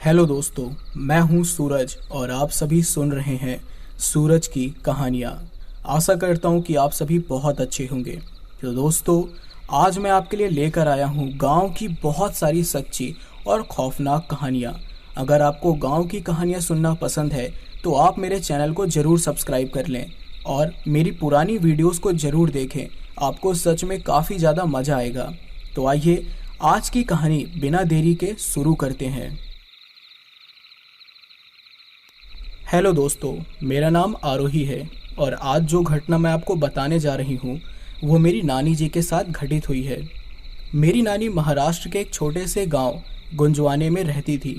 Hello दोस्तों, मैं हूं सूरज और आप सभी सुन रहे हैं सूरज की कहानियाँ। आशा करता हूं कि आप सभी बहुत अच्छे होंगे। तो दोस्तों, आज मैं आपके लिए लेकर आया हूं गांव की बहुत सारी सच्ची और खौफनाक कहानियाँ। अगर आपको गांव की कहानियाँ सुनना पसंद है तो आप मेरे चैनल को ज़रूर सब्सक्राइब कर लें और मेरी पुरानी वीडियोस को ज़रूर देखें। आपको सच में काफ़ी ज़्यादा मज़ा आएगा। तो आइए आज की कहानी बिना देरी के शुरू करते हैं। हेलो दोस्तों, मेरा नाम आरोही है और आज जो घटना मैं आपको बताने जा रही हूँ वो मेरी नानी जी के साथ घटित हुई है। मेरी नानी महाराष्ट्र के एक छोटे से गांव गुंजवाने में रहती थी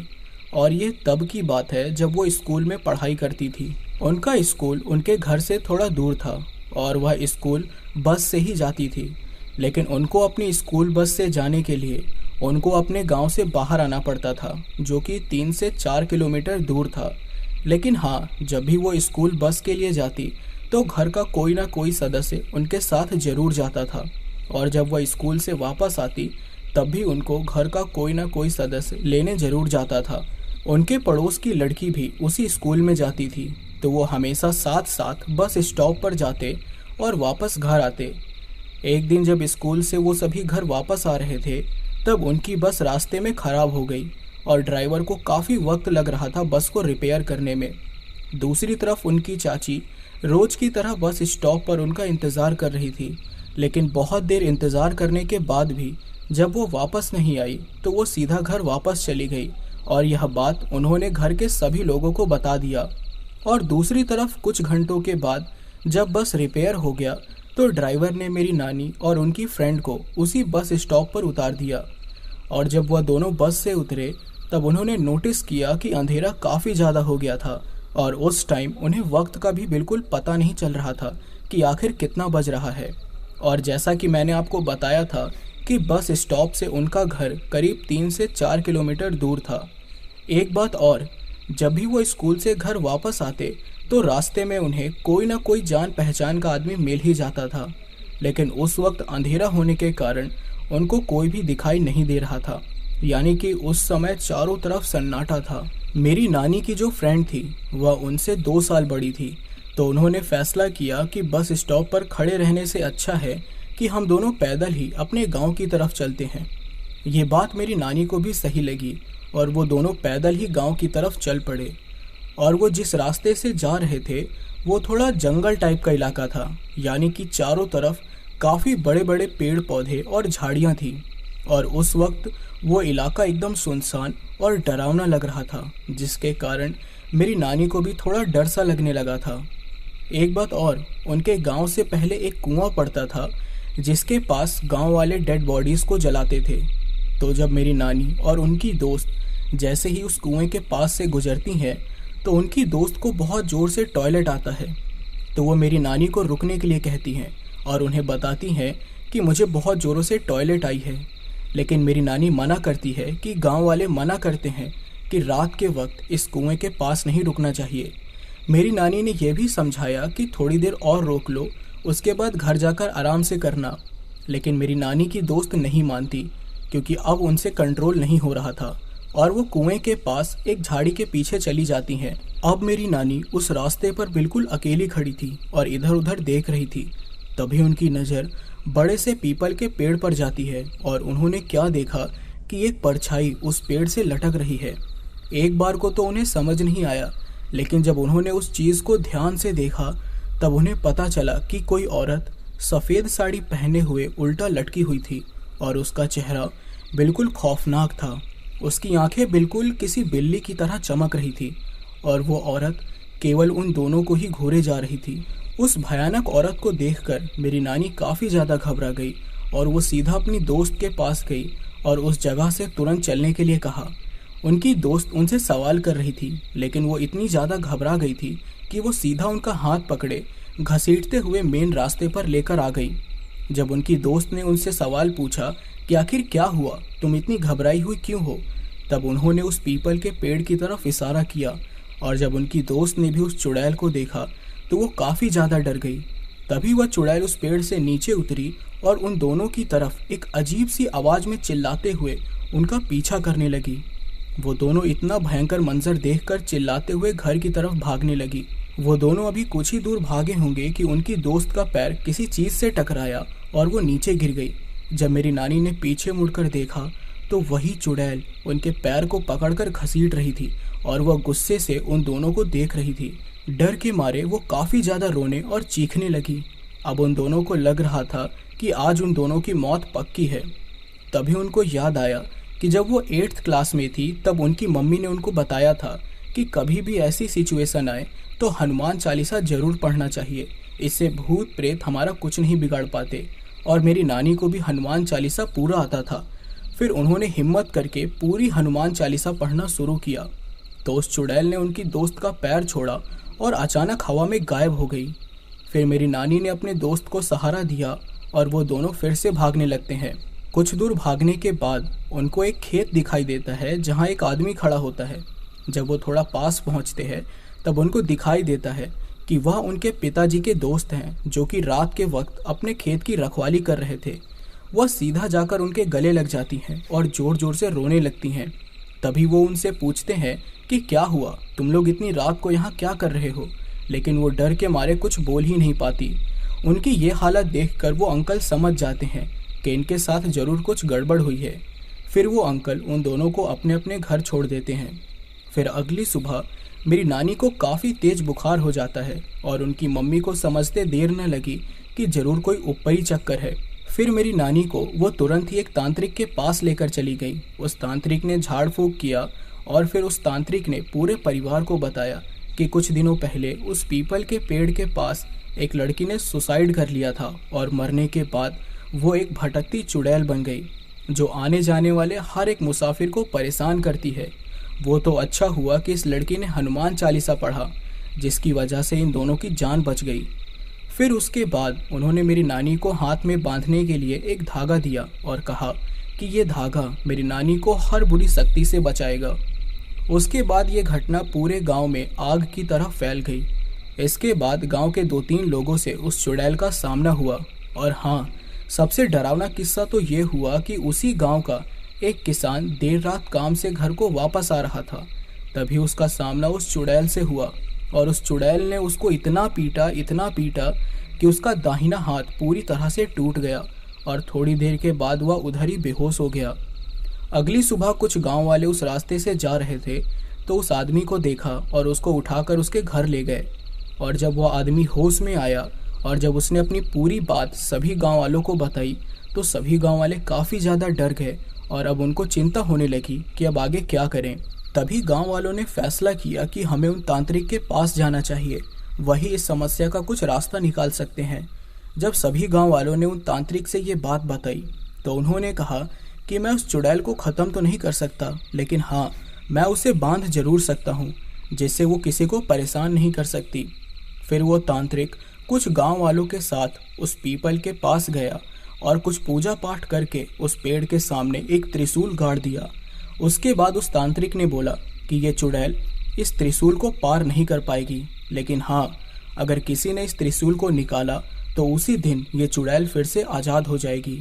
और ये तब की बात है जब वो स्कूल में पढ़ाई करती थी। उनका स्कूल उनके घर से थोड़ा दूर था और वह स्कूल बस से ही जाती थी, लेकिन उनको अपनी स्कूल बस से जाने के लिए उनको अपने गांव से बाहर आना पड़ता था, जो कि 3 से 4 किलोमीटर दूर था। लेकिन हाँ, जब भी वो स्कूल बस के लिए जाती तो घर का कोई ना कोई सदस्य उनके साथ जरूर जाता था और जब वह स्कूल से वापस आती तब भी उनको घर का कोई ना कोई सदस्य लेने जरूर जाता था। उनके पड़ोस की लड़की भी उसी स्कूल में जाती थी, तो वो हमेशा साथ साथ बस स्टॉप पर जाते और वापस घर आते। एक दिन जब स्कूल से वो सभी घर वापस आ रहे थे तब उनकी बस रास्ते में खराब हो गई और ड्राइवर को काफ़ी वक्त लग रहा था बस को रिपेयर करने में। दूसरी तरफ उनकी चाची रोज की तरह बस स्टॉप पर उनका इंतज़ार कर रही थी, लेकिन बहुत देर इंतज़ार करने के बाद भी जब वो वापस नहीं आई तो वो सीधा घर वापस चली गई और यह बात उन्होंने घर के सभी लोगों को बता दिया। और दूसरी तरफ कुछ घंटों के बाद जब बस रिपेयर हो गया तो ड्राइवर ने मेरी नानी और उनकी फ्रेंड को उसी बस स्टॉप पर उतार दिया और जब वह दोनों बस से उतरे तब उन्होंने नोटिस किया कि अंधेरा काफ़ी ज़्यादा हो गया था और उस टाइम उन्हें वक्त का भी बिल्कुल पता नहीं चल रहा था कि आखिर कितना बज रहा है। और जैसा कि मैंने आपको बताया था कि बस स्टॉप से उनका घर करीब 3 से 4 किलोमीटर दूर था। एक बात और, जब भी वो स्कूल से घर वापस आते तो रास्ते में उन्हें कोई ना कोई जान पहचान का आदमी मिल ही जाता था, लेकिन उस वक्त अंधेरा होने के कारण उनको कोई भी दिखाई नहीं दे रहा था, यानी कि उस समय चारों तरफ सन्नाटा था। मेरी नानी की जो फ्रेंड थी वह उनसे 2 साल बड़ी थी, तो उन्होंने फैसला किया कि बस स्टॉप पर खड़े रहने से अच्छा है कि हम दोनों पैदल ही अपने गांव की तरफ चलते हैं। ये बात मेरी नानी को भी सही लगी और वो दोनों पैदल ही गांव की तरफ चल पड़े। और वो जिस रास्ते से जा रहे थे वो थोड़ा जंगल टाइप का इलाका था, यानी कि चारों तरफ काफ़ी बड़े बड़े पेड़ पौधे और झाड़ियाँ थी और उस वक्त वो इलाका एकदम सुनसान और डरावना लग रहा था, जिसके कारण मेरी नानी को भी थोड़ा डर सा लगने लगा था। एक बात और, उनके गांव से पहले एक कुआं पड़ता था जिसके पास गांव वाले डेड बॉडीज को जलाते थे। तो जब मेरी नानी और उनकी दोस्त जैसे ही उस कुएं के पास से गुजरती हैं तो उनकी दोस्त को बहुत ज़ोर से टॉयलेट आता है, तो वो मेरी नानी को रुकने के लिए कहती हैं और उन्हें बताती हैं कि मुझे बहुत ज़ोरों से टॉयलेट आई है। लेकिन मेरी नानी मना करती है कि गांव वाले मना करते हैं कि रात के वक्त इस कुएं के पास नहीं रुकना चाहिए। मेरी नानी ने यह भी समझाया कि थोड़ी देर और रोक लो, उसके बाद घर जाकर आराम से करना, लेकिन मेरी नानी की दोस्त नहीं मानती क्योंकि अब उनसे कंट्रोल नहीं हो रहा था और वो कुएं के पास एक झाड़ी के पीछे चली जाती हैं। अब मेरी नानी उस रास्ते पर बिल्कुल अकेली खड़ी थी और इधर उधर देख रही थी। तभी उनकी नज़र बड़े से पीपल के पेड़ पर जाती है और उन्होंने क्या देखा कि एक परछाई उस पेड़ से लटक रही है। एक बार को तो उन्हें समझ नहीं आया, लेकिन जब उन्होंने उस चीज़ को ध्यान से देखा तब उन्हें पता चला कि कोई औरत सफ़ेद साड़ी पहने हुए उल्टा लटकी हुई थी और उसका चेहरा बिल्कुल खौफनाक था। उसकी आंखें बिल्कुल किसी बिल्ली की तरह चमक रही थी और वो औरत केवल उन दोनों को ही घूरे जा रही थी। उस भयानक औरत को देखकर मेरी नानी काफ़ी ज़्यादा घबरा गई और वो सीधा अपनी दोस्त के पास गई और उस जगह से तुरंत चलने के लिए कहा। उनकी दोस्त उनसे सवाल कर रही थी, लेकिन वो इतनी ज़्यादा घबरा गई थी कि वो सीधा उनका हाथ पकड़े घसीटते हुए मेन रास्ते पर लेकर आ गई। जब उनकी दोस्त ने उनसे सवाल पूछा कि आखिर क्या हुआ, तुम इतनी घबराई हुई क्यों हो, तब उन्होंने उस पीपल के पेड़ की तरफ इशारा किया और जब उनकी दोस्त ने भी उस चुड़ैल को देखा तो वो काफ़ी ज़्यादा डर गई। तभी वह चुड़ैल उस पेड़ से नीचे उतरी और उन दोनों की तरफ एक अजीब सी आवाज़ में चिल्लाते हुए उनका पीछा करने लगी। वो दोनों इतना भयंकर मंजर देखकर चिल्लाते हुए घर की तरफ भागने लगी। वो दोनों अभी कुछ ही दूर भागे होंगे कि उनकी दोस्त का पैर किसी चीज से टकराया और वो नीचे गिर गई। जब मेरी नानी ने पीछे मुड़कर देखा तो वही चुड़ैल उनके पैर को पकड़कर घसीट रही थी और वह गुस्से से उन दोनों को देख रही थी। डर के मारे वो काफी ज्यादा रोने और चीखने लगी। अब उन दोनों को लग रहा था कि आज उन दोनों की मौत पक्की है। तभी उनको याद आया कि जब वो 8th क्लास में थी तब उनकी मम्मी ने उनको बताया था कि कभी भी ऐसी सिचुएशन आए तो हनुमान चालीसा जरूर पढ़ना चाहिए, इससे भूत प्रेत हमारा कुछ नहीं बिगाड़ पाते। और मेरी नानी को भी हनुमान चालीसा पूरा आता था। फिर उन्होंने हिम्मत करके पूरी हनुमान चालीसा पढ़ना शुरू किया तो उस चुड़ैल ने उनकी दोस्त का पैर छोड़ा और अचानक हवा में गायब हो गई। फिर मेरी नानी ने अपने दोस्त को सहारा दिया और वो दोनों फिर से भागने लगते हैं। कुछ दूर भागने के बाद उनको एक खेत दिखाई देता है जहाँ एक आदमी खड़ा होता है। जब वो थोड़ा पास पहुँचते हैं तब उनको दिखाई देता है कि वह उनके पिताजी के दोस्त हैं जो कि रात के वक्त अपने खेत की रखवाली कर रहे थे। वह सीधा जाकर उनके गले लग जाती हैं और जोर जोर से रोने लगती हैं। तभी वो उनसे पूछते हैं कि क्या हुआ, तुम लोग इतनी रात को यहाँ क्या कर रहे हो, लेकिन वो डर के मारे कुछ बोल ही नहीं पाती। उनकी ये हालत देखकर वो अंकल समझ जाते हैं कि इनके साथ जरूर कुछ गड़बड़ हुई है। फिर वो अंकल उन दोनों को अपने अपने घर छोड़ देते हैं। फिर अगली सुबह मेरी नानी को काफ़ी तेज बुखार हो जाता है और उनकी मम्मी को समझते देर न लगी कि जरूर कोई ऊपरी चक्कर है। फिर मेरी नानी को वो तुरंत ही एक तांत्रिक के पास लेकर चली गई। उस तांत्रिक ने झाड़ फूंक किया और फिर उस तांत्रिक ने पूरे परिवार को बताया कि कुछ दिनों पहले उस पीपल के पेड़ के पास एक लड़की ने सुसाइड कर लिया था और मरने के बाद वो एक भटकती चुड़ैल बन गई जो आने जाने वाले हर एक मुसाफिर को परेशान करती है। वो तो अच्छा हुआ कि इस लड़की ने हनुमान चालीसा पढ़ा, जिसकी वजह से इन दोनों की जान बच गई। फिर उसके बाद उन्होंने मेरी नानी को हाथ में बांधने के लिए एक धागा दिया और कहा कि ये धागा मेरी नानी को हर बुरी शक्ति से बचाएगा। उसके बाद ये घटना पूरे गांव में आग की तरह फैल गई। इसके बाद गांव के 2-3 लोगों से उस चुड़ैल का सामना हुआ। और हाँ, सबसे डरावना किस्सा तो ये हुआ कि उसी गांव का एक किसान देर रात काम से घर को वापस आ रहा था। तभी उसका सामना उस चुड़ैल से हुआ और उस चुड़ैल ने उसको इतना पीटा कि उसका दाहिना हाथ पूरी तरह से टूट गया और थोड़ी देर के बाद वह उधर ही बेहोश हो गया। अगली सुबह कुछ गांव वाले उस रास्ते से जा रहे थे तो उस आदमी को देखा और उसको उठाकर उसके घर ले गए। और जब वह आदमी होश में आया और जब उसने अपनी पूरी बात सभी गांव वालों को बताई तो सभी गांव वाले काफ़ी ज़्यादा डर गए और अब उनको चिंता होने लगी कि अब आगे क्या करें। तभी गांव वालों ने फैसला किया कि हमें उन तांत्रिक के पास जाना चाहिए, वही इस समस्या का कुछ रास्ता निकाल सकते हैं। जब सभी गांव वालों ने उन तांत्रिक से ये बात बताई तो उन्होंने कहा कि मैं उस चुड़ैल को ख़त्म तो नहीं कर सकता, लेकिन हाँ, मैं उसे बांध जरूर सकता हूँ जिससे वो किसी को परेशान नहीं कर सकती। फिर वो तांत्रिक कुछ गांव वालों के साथ उस पीपल के पास गया और कुछ पूजा पाठ करके उस पेड़ के सामने एक त्रिशूल गाड़ दिया। उसके बाद उस तांत्रिक ने बोला कि ये चुड़ैल इस त्रिशूल को पार नहीं कर पाएगी, लेकिन हाँ, अगर किसी ने इस त्रिशूल को निकाला तो उसी दिन ये चुड़ैल फिर से आज़ाद हो जाएगी।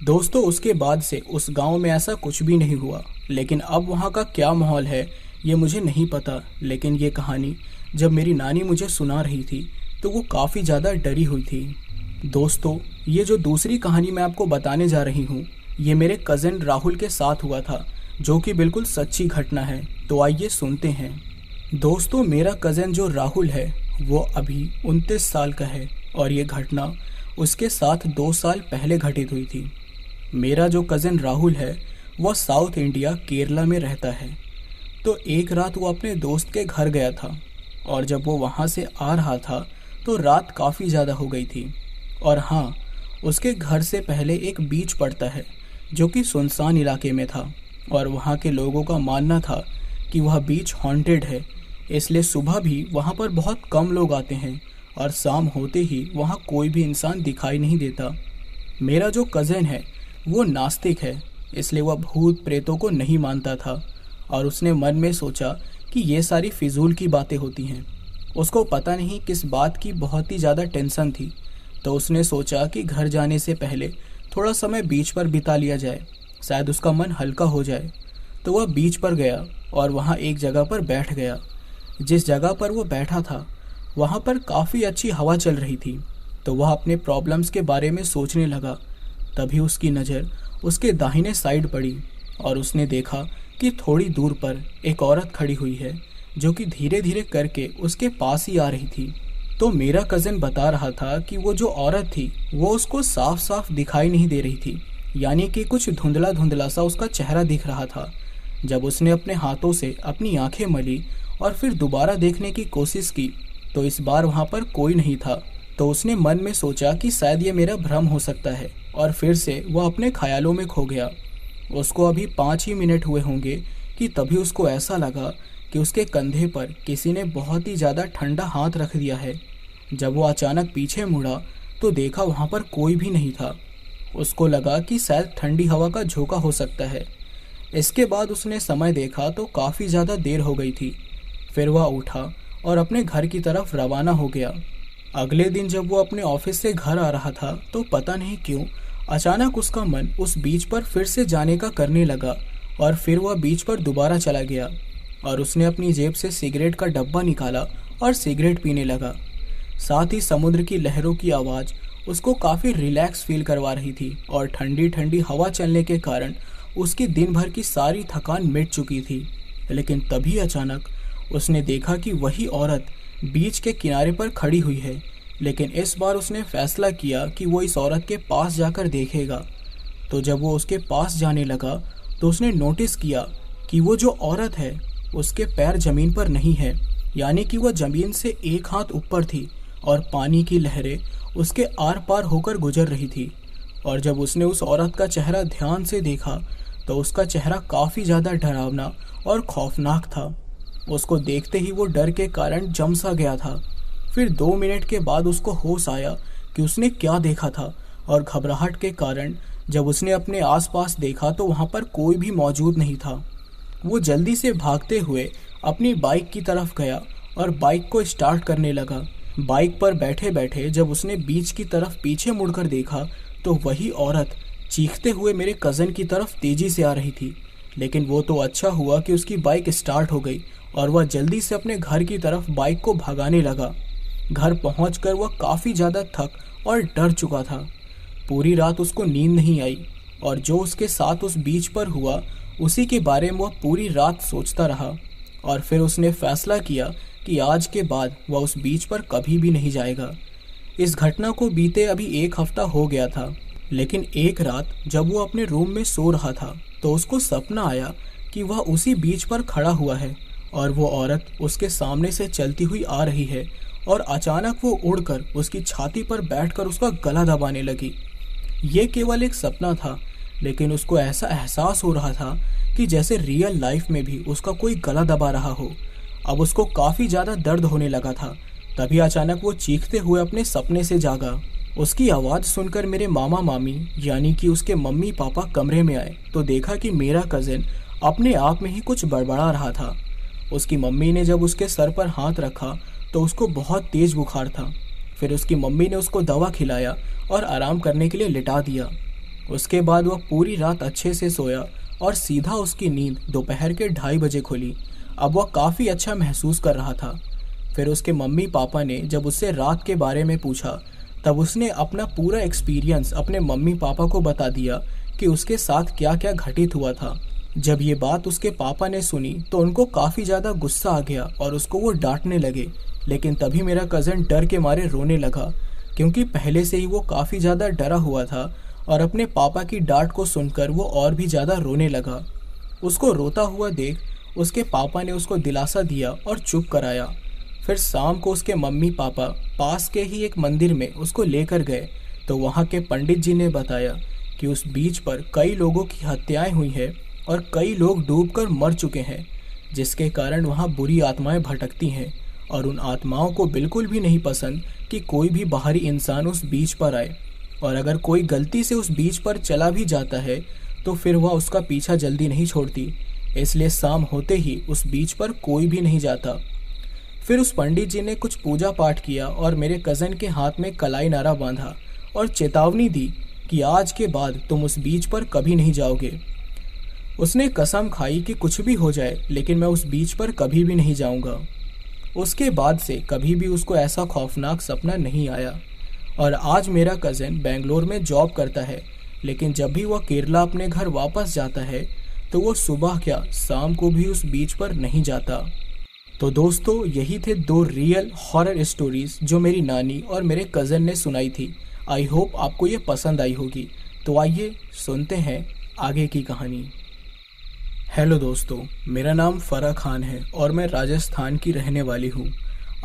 दोस्तों, उसके बाद से उस गांव में ऐसा कुछ भी नहीं हुआ, लेकिन अब वहाँ का क्या माहौल है ये मुझे नहीं पता। लेकिन ये कहानी जब मेरी नानी मुझे सुना रही थी तो वो काफ़ी ज़्यादा डरी हुई थी। दोस्तों, ये जो दूसरी कहानी मैं आपको बताने जा रही हूँ ये मेरे कज़न राहुल के साथ हुआ था, जो कि बिल्कुल सच्ची घटना है। तो आइए सुनते हैं। दोस्तों, मेरा कज़न जो राहुल है वो अभी 29 साल का है और ये घटना उसके साथ 2 साल पहले घटित हुई थी। मेरा जो कज़न राहुल है वह साउथ इंडिया केरला में रहता है। तो एक रात वो अपने दोस्त के घर गया था और जब वो वहाँ से आ रहा था तो रात काफ़ी ज़्यादा हो गई थी। और हाँ, उसके घर से पहले एक बीच पड़ता है जो कि सुनसान इलाके में था और वहाँ के लोगों का मानना था कि वह बीच हॉन्टेड है, इसलिए सुबह भी वहाँ पर बहुत कम लोग आते हैं और शाम होते ही वहाँ कोई भी इंसान दिखाई नहीं देता। मेरा जो कज़न है वो नास्तिक है, इसलिए वह भूत प्रेतों को नहीं मानता था और उसने मन में सोचा कि ये सारी फिजूल की बातें होती हैं। उसको पता नहीं किस बात की बहुत ही ज़्यादा टेंशन थी, तो उसने सोचा कि घर जाने से पहले थोड़ा समय बीच पर बिता लिया जाए, शायद उसका मन हल्का हो जाए। तो वह बीच पर गया और वहाँ एक जगह पर बैठ गया। जिस जगह पर वो बैठा था वहाँ पर काफ़ी अच्छी हवा चल रही थी, तो वह अपने प्रॉब्लम्स के बारे में सोचने लगा। तभी उसकी नज़र उसके दाहिने साइड पड़ी और उसने देखा कि थोड़ी दूर पर एक औरत खड़ी हुई है जो कि धीरे धीरे करके उसके पास ही आ रही थी। तो मेरा कज़न बता रहा था कि वो जो औरत थी वो उसको साफ साफ दिखाई नहीं दे रही थी, यानी कि कुछ धुंधला धुंधला सा उसका चेहरा दिख रहा था। जब उसने अपने हाथों से अपनी आंखें मली और फिर दोबारा देखने की कोशिश की तो इस बार वहाँ पर कोई नहीं था। तो उसने मन में सोचा कि शायद ये मेरा भ्रम हो सकता है और फिर से वह अपने ख्यालों में खो गया। उसको अभी 5 ही मिनट हुए होंगे कि तभी उसको ऐसा लगा कि उसके कंधे पर किसी ने बहुत ही ज़्यादा ठंडा हाथ रख दिया है। जब वो अचानक पीछे मुड़ा तो देखा वहाँ पर कोई भी नहीं था। उसको लगा कि शायद ठंडी हवा का झोंका हो सकता है। इसके बाद उसने समय देखा तो काफ़ी ज़्यादा देर हो गई थी। फिर वह उठा और अपने घर की तरफ रवाना हो गया। अगले दिन जब वो अपने ऑफिस से घर आ रहा था तो पता नहीं क्यों अचानक उसका मन उस बीच पर फिर से जाने का करने लगा और फिर वह बीच पर दोबारा चला गया और उसने अपनी जेब से सिगरेट का डब्बा निकाला और सिगरेट पीने लगा। साथ ही समुद्र की लहरों की आवाज़ उसको काफ़ी रिलैक्स फील करवा रही थी और ठंडी ठंडी हवा चलने के कारण उसकी दिन भर की सारी थकान मिट चुकी थी। लेकिन तभी अचानक उसने देखा कि वही औरत बीच के किनारे पर खड़ी हुई है। लेकिन इस बार उसने फैसला किया कि वो इस औरत के पास जाकर देखेगा। तो जब वो उसके पास जाने लगा तो उसने नोटिस किया कि वो जो औरत है उसके पैर ज़मीन पर नहीं है, यानी कि वह ज़मीन से एक हाथ ऊपर थी और पानी की लहरें उसके आर पार होकर गुजर रही थी। और जब उसने उस औरत का चेहरा ध्यान से देखा तो उसका चेहरा काफ़ी ज़्यादा डरावना और खौफनाक था। उसको देखते ही वो डर के कारण जम सा गया था। फिर 2 मिनट के बाद उसको होश आया कि उसने क्या देखा था और घबराहट के कारण जब उसने अपने आसपास देखा तो वहाँ पर कोई भी मौजूद नहीं था। वो जल्दी से भागते हुए अपनी बाइक की तरफ गया और बाइक को स्टार्ट करने लगा। बाइक पर बैठे बैठे जब उसने बीच की तरफ पीछे मुड़कर देखा तो वही औरत चीखते हुए मेरे कज़न की तरफ तेज़ी से आ रही थी। लेकिन वो तो अच्छा हुआ कि उसकी बाइक स्टार्ट हो गई और वह जल्दी से अपने घर की तरफ बाइक को भगाने लगा। घर पहुंचकर वह काफ़ी ज़्यादा थक और डर चुका था। पूरी रात उसको नींद नहीं आई और जो उसके साथ उस बीच पर हुआ उसी के बारे में वह पूरी रात सोचता रहा। और फिर उसने फैसला किया कि आज के बाद वह उस बीच पर कभी भी नहीं जाएगा। इस घटना को बीते अभी 1 हफ्ता हो गया था, लेकिन एक रात जब वो अपने रूम में सो रहा था तो उसको सपना आया कि वह उसी बीच पर खड़ा हुआ है और वो औरत उसके सामने से चलती हुई आ रही है और अचानक वो उड़कर उसकी छाती पर बैठकर उसका गला दबाने लगी। ये केवल एक सपना था, लेकिन उसको ऐसा एहसास हो रहा था कि जैसे रियल लाइफ में भी उसका कोई गला दबा रहा हो। अब उसको काफ़ी ज़्यादा दर्द होने लगा था। तभी अचानक वो चीखते हुए अपने सपने से जागा। उसकी आवाज़ सुनकर मेरे मामा मामी यानी कि उसके मम्मी पापा कमरे में आए तो देखा कि मेरा कज़न अपने आप में ही कुछ बड़बड़ा रहा था। उसकी मम्मी ने जब उसके सर पर हाथ रखा तो उसको बहुत तेज़ बुखार था। फिर उसकी मम्मी ने उसको दवा खिलाया और आराम करने के लिए लिटा दिया। उसके बाद वह पूरी रात अच्छे से सोया और सीधा उसकी नींद दोपहर के 2:30 बजे खुली। अब वह काफ़ी अच्छा महसूस कर रहा था। फिर उसके मम्मी पापा ने जब उससे रात के बारे में पूछा तब उसने अपना पूरा एक्सपीरियंस अपने मम्मी पापा को बता दिया कि उसके साथ क्या क्या घटित हुआ था। जब ये बात उसके पापा ने सुनी तो उनको काफ़ी ज़्यादा गुस्सा आ गया और उसको वो डांटने लगे। लेकिन तभी मेरा कज़न डर के मारे रोने लगा, क्योंकि पहले से ही वो काफ़ी ज़्यादा डरा हुआ था और अपने पापा की डांट को सुनकर वो और भी ज़्यादा रोने लगा। उसको रोता हुआ देख उसके पापा ने उसको दिलासा दिया और चुप कराया। फिर शाम को उसके मम्मी पापा पास के ही एक मंदिर में उसको लेकर गए तो वहाँ के पंडित जी ने बताया कि उस बीच पर कई लोगों की हत्याएं हुई हैं और कई लोग डूबकर मर चुके हैं, जिसके कारण वहाँ बुरी आत्माएं भटकती हैं और उन आत्माओं को बिल्कुल भी नहीं पसंद कि कोई भी बाहरी इंसान उस बीच पर आए। और अगर कोई गलती से उस बीच पर चला भी जाता है तो फिर वह उसका पीछा जल्दी नहीं छोड़ती, इसलिए शाम होते ही उस बीच पर कोई भी नहीं जाता। फिर उस पंडित जी ने कुछ पूजा पाठ किया और मेरे कज़न के हाथ में कलाई नारा बांधा और चेतावनी दी कि आज के बाद तुम उस बीच पर कभी नहीं जाओगे। उसने कसम खाई कि कुछ भी हो जाए लेकिन मैं उस बीच पर कभी भी नहीं जाऊंगा। उसके बाद से कभी भी उसको ऐसा खौफनाक सपना नहीं आया। और आज मेरा कज़न बेंगलोर में जॉब करता है, लेकिन जब भी वह केरला अपने घर वापस जाता है तो वो सुबह क्या शाम को भी उस बीच पर नहीं जाता। तो दोस्तों, यही थे 2 रियल हॉरर स्टोरीज जो मेरी नानी और मेरे कज़न ने सुनाई थी। आई होप आपको ये पसंद आई होगी। तो आइए सुनते हैं आगे की कहानी। हेलो दोस्तों, मेरा नाम फ़रा खान है और मैं राजस्थान की रहने वाली हूँ।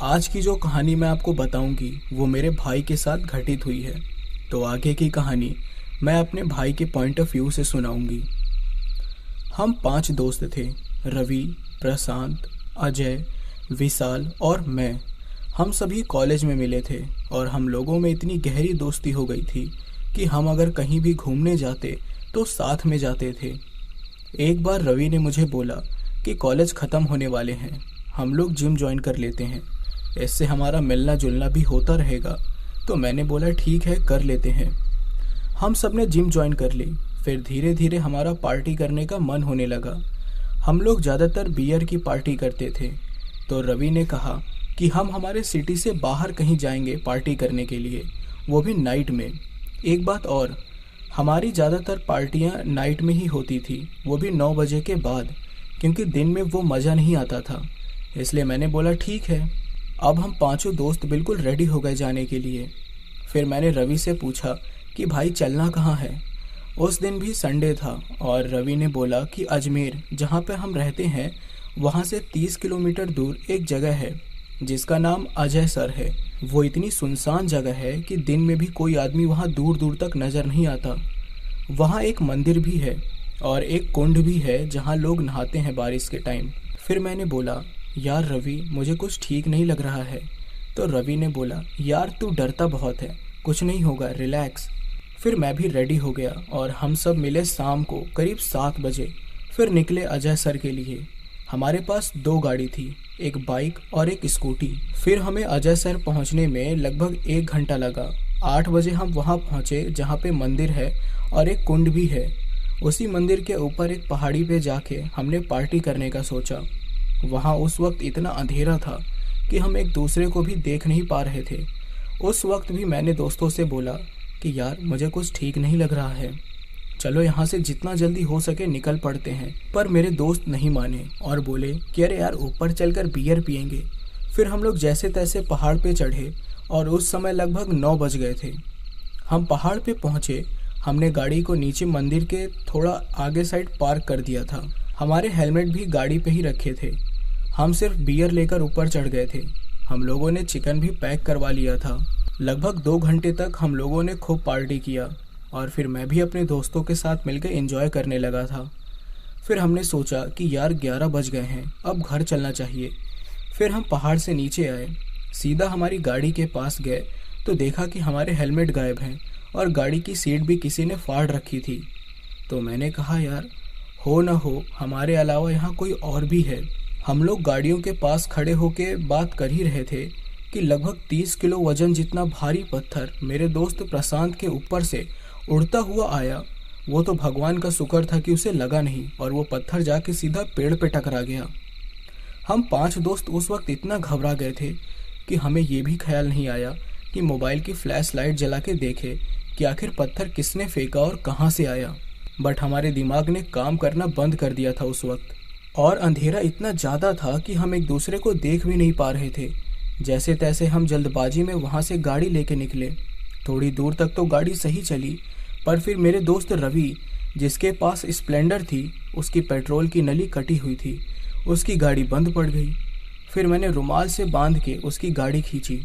आज की जो कहानी मैं आपको बताऊंगी वो मेरे भाई के साथ घटित हुई है। तो आगे की कहानी मैं अपने भाई के पॉइंट ऑफ व्यू से सुनाऊंगी। हम 5 दोस्त थे, रवि, प्रशांत, अजय, विशाल और मैं। हम सभी कॉलेज में मिले थे और हम लोगों में इतनी गहरी दोस्ती हो गई थी कि हम अगर कहीं भी घूमने जाते तो साथ में जाते थे। एक बार रवि ने मुझे बोला कि कॉलेज ख़त्म होने वाले हैं, हम लोग जिम ज्वाइन कर लेते हैं, इससे हमारा मिलना जुलना भी होता रहेगा। तो मैंने बोला ठीक है, कर लेते हैं। हम सब ने जिम ज्वाइन कर ली। फिर धीरे धीरे हमारा पार्टी करने का मन होने लगा। हम लोग ज़्यादातर बियर की पार्टी करते थे। तो रवि ने कहा कि हम हमारे सिटी से बाहर कहीं जाएंगे पार्टी करने के लिए, वो भी नाइट में। एक बात और, हमारी ज़्यादातर पार्टियां नाइट में ही होती थी, वो भी 9 बजे के बाद, क्योंकि दिन में वो मज़ा नहीं आता था। इसलिए मैंने बोला ठीक है। अब हम 5 दोस्त बिल्कुल रेडी हो गए जाने के लिए। फिर मैंने रवि से पूछा कि भाई चलना कहाँ है। उस दिन भी संडे था और रवि ने बोला कि अजमेर, जहाँ पे हम रहते हैं, वहाँ से 30 किलोमीटर दूर एक जगह है जिसका नाम अजय सर है। वो इतनी सुनसान जगह है कि दिन में भी कोई आदमी वहाँ दूर दूर तक नज़र नहीं आता। वहाँ एक मंदिर भी है और एक कुंड भी है जहाँ लोग नहाते हैं बारिश के टाइम। फिर मैंने बोला यार रवि, मुझे कुछ ठीक नहीं लग रहा है। तो रवि ने बोला यार तू डरता बहुत है, कुछ नहीं होगा, रिलैक्स। फिर मैं भी रेडी हो गया और हम सब मिले शाम को करीब 7 बजे। फिर निकले अजय सर के लिए। हमारे पास 2 गाड़ी थी, एक बाइक और एक स्कूटी। फिर हमें अजय सर पहुंचने में लगभग 1 घंटा लगा। 8 बजे हम वहां पहुंचे जहां पे मंदिर है और एक कुंड भी है। उसी मंदिर के ऊपर एक पहाड़ी पे जाके हमने पार्टी करने का सोचा। वहां उस वक्त इतना अंधेरा था कि हम एक दूसरे को भी देख नहीं पा रहे थे। उस वक्त भी मैंने दोस्तों से बोला कि यार मुझे कुछ ठीक नहीं लग रहा है, चलो यहाँ से जितना जल्दी हो सके निकल पड़ते हैं। पर मेरे दोस्त नहीं माने और बोले कि अरे यार ऊपर चलकर बियर पियेंगे। फिर हम लोग जैसे तैसे पहाड़ पे चढ़े और उस समय लगभग 9 बज गए थे। हम पहाड़ पे पहुँचे। हमने गाड़ी को नीचे मंदिर के थोड़ा आगे साइड पार्क कर दिया था। हमारे हेलमेट भी गाड़ी पे ही रखे थे। हम सिर्फ बियर लेकर ऊपर चढ़ गए थे। हम लोगों ने चिकन भी पैक करवा लिया था। लगभग 2 घंटे तक हम लोगों ने खूब पार्टी किया और फिर मैं भी अपने दोस्तों के साथ मिलकर एंजॉय करने लगा था। फिर हमने सोचा कि यार 11 बज गए हैं, अब घर चलना चाहिए। फिर हम पहाड़ से नीचे आए, सीधा हमारी गाड़ी के पास गए तो देखा कि हमारे हेलमेट गायब हैं और गाड़ी की सीट भी किसी ने फाड़ रखी थी। तो मैंने कहा यार हो ना हो हमारे अलावा यहाँ कोई और भी है। हम लोग गाड़ियों के पास खड़े होके बात कर ही रहे थे कि लगभग 30 किलो वजन जितना भारी पत्थर मेरे दोस्त प्रशांत के ऊपर से उड़ता हुआ आया। वो तो भगवान का शुक्र था कि उसे लगा नहीं और वो पत्थर जाके सीधा पेड़ पे टकरा गया। हम 5 दोस्त उस वक्त इतना घबरा गए थे कि हमें ये भी ख्याल नहीं आया कि मोबाइल की फ्लैश लाइट जला के देखे कि आखिर पत्थर किसने फेंका और कहाँ से आया। बट हमारे दिमाग ने काम करना बंद कर दिया था उस वक्त, और अंधेरा इतना ज़्यादा था कि हम एक दूसरे को देख भी नहीं पा रहे थे। जैसे तैसे हम जल्दबाजी में वहाँ से गाड़ी लेके निकले। थोड़ी दूर तक तो गाड़ी सही चली, पर फिर मेरे दोस्त रवि, जिसके पास स्प्लेंडर थी, उसकी पेट्रोल की नली कटी हुई थी, उसकी गाड़ी बंद पड़ गई। फिर मैंने रुमाल से बांध के उसकी गाड़ी खींची।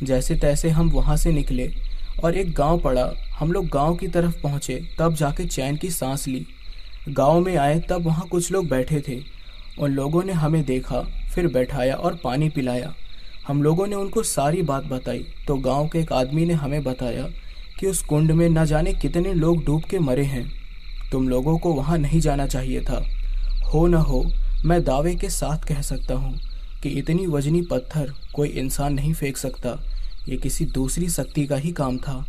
जैसे तैसे हम वहाँ से निकले और एक गांव पड़ा। हम लोग गांव की तरफ पहुँचे, तब जाके चैन की सांस ली। गांव में आए तब वहाँ कुछ लोग बैठे थे। उन लोगों ने हमें देखा, फिर बैठाया और पानी पिलाया। हम लोगों ने उनको सारी बात बताई तो गांव के एक आदमी ने हमें बताया कि उस कुंड में न जाने कितने लोग डूब के मरे हैं। तुम लोगों को वहां नहीं जाना चाहिए था। हो न हो मैं दावे के साथ कह सकता हूं कि इतनी वजनी पत्थर कोई इंसान नहीं फेंक सकता। ये किसी दूसरी शक्ति का ही काम था।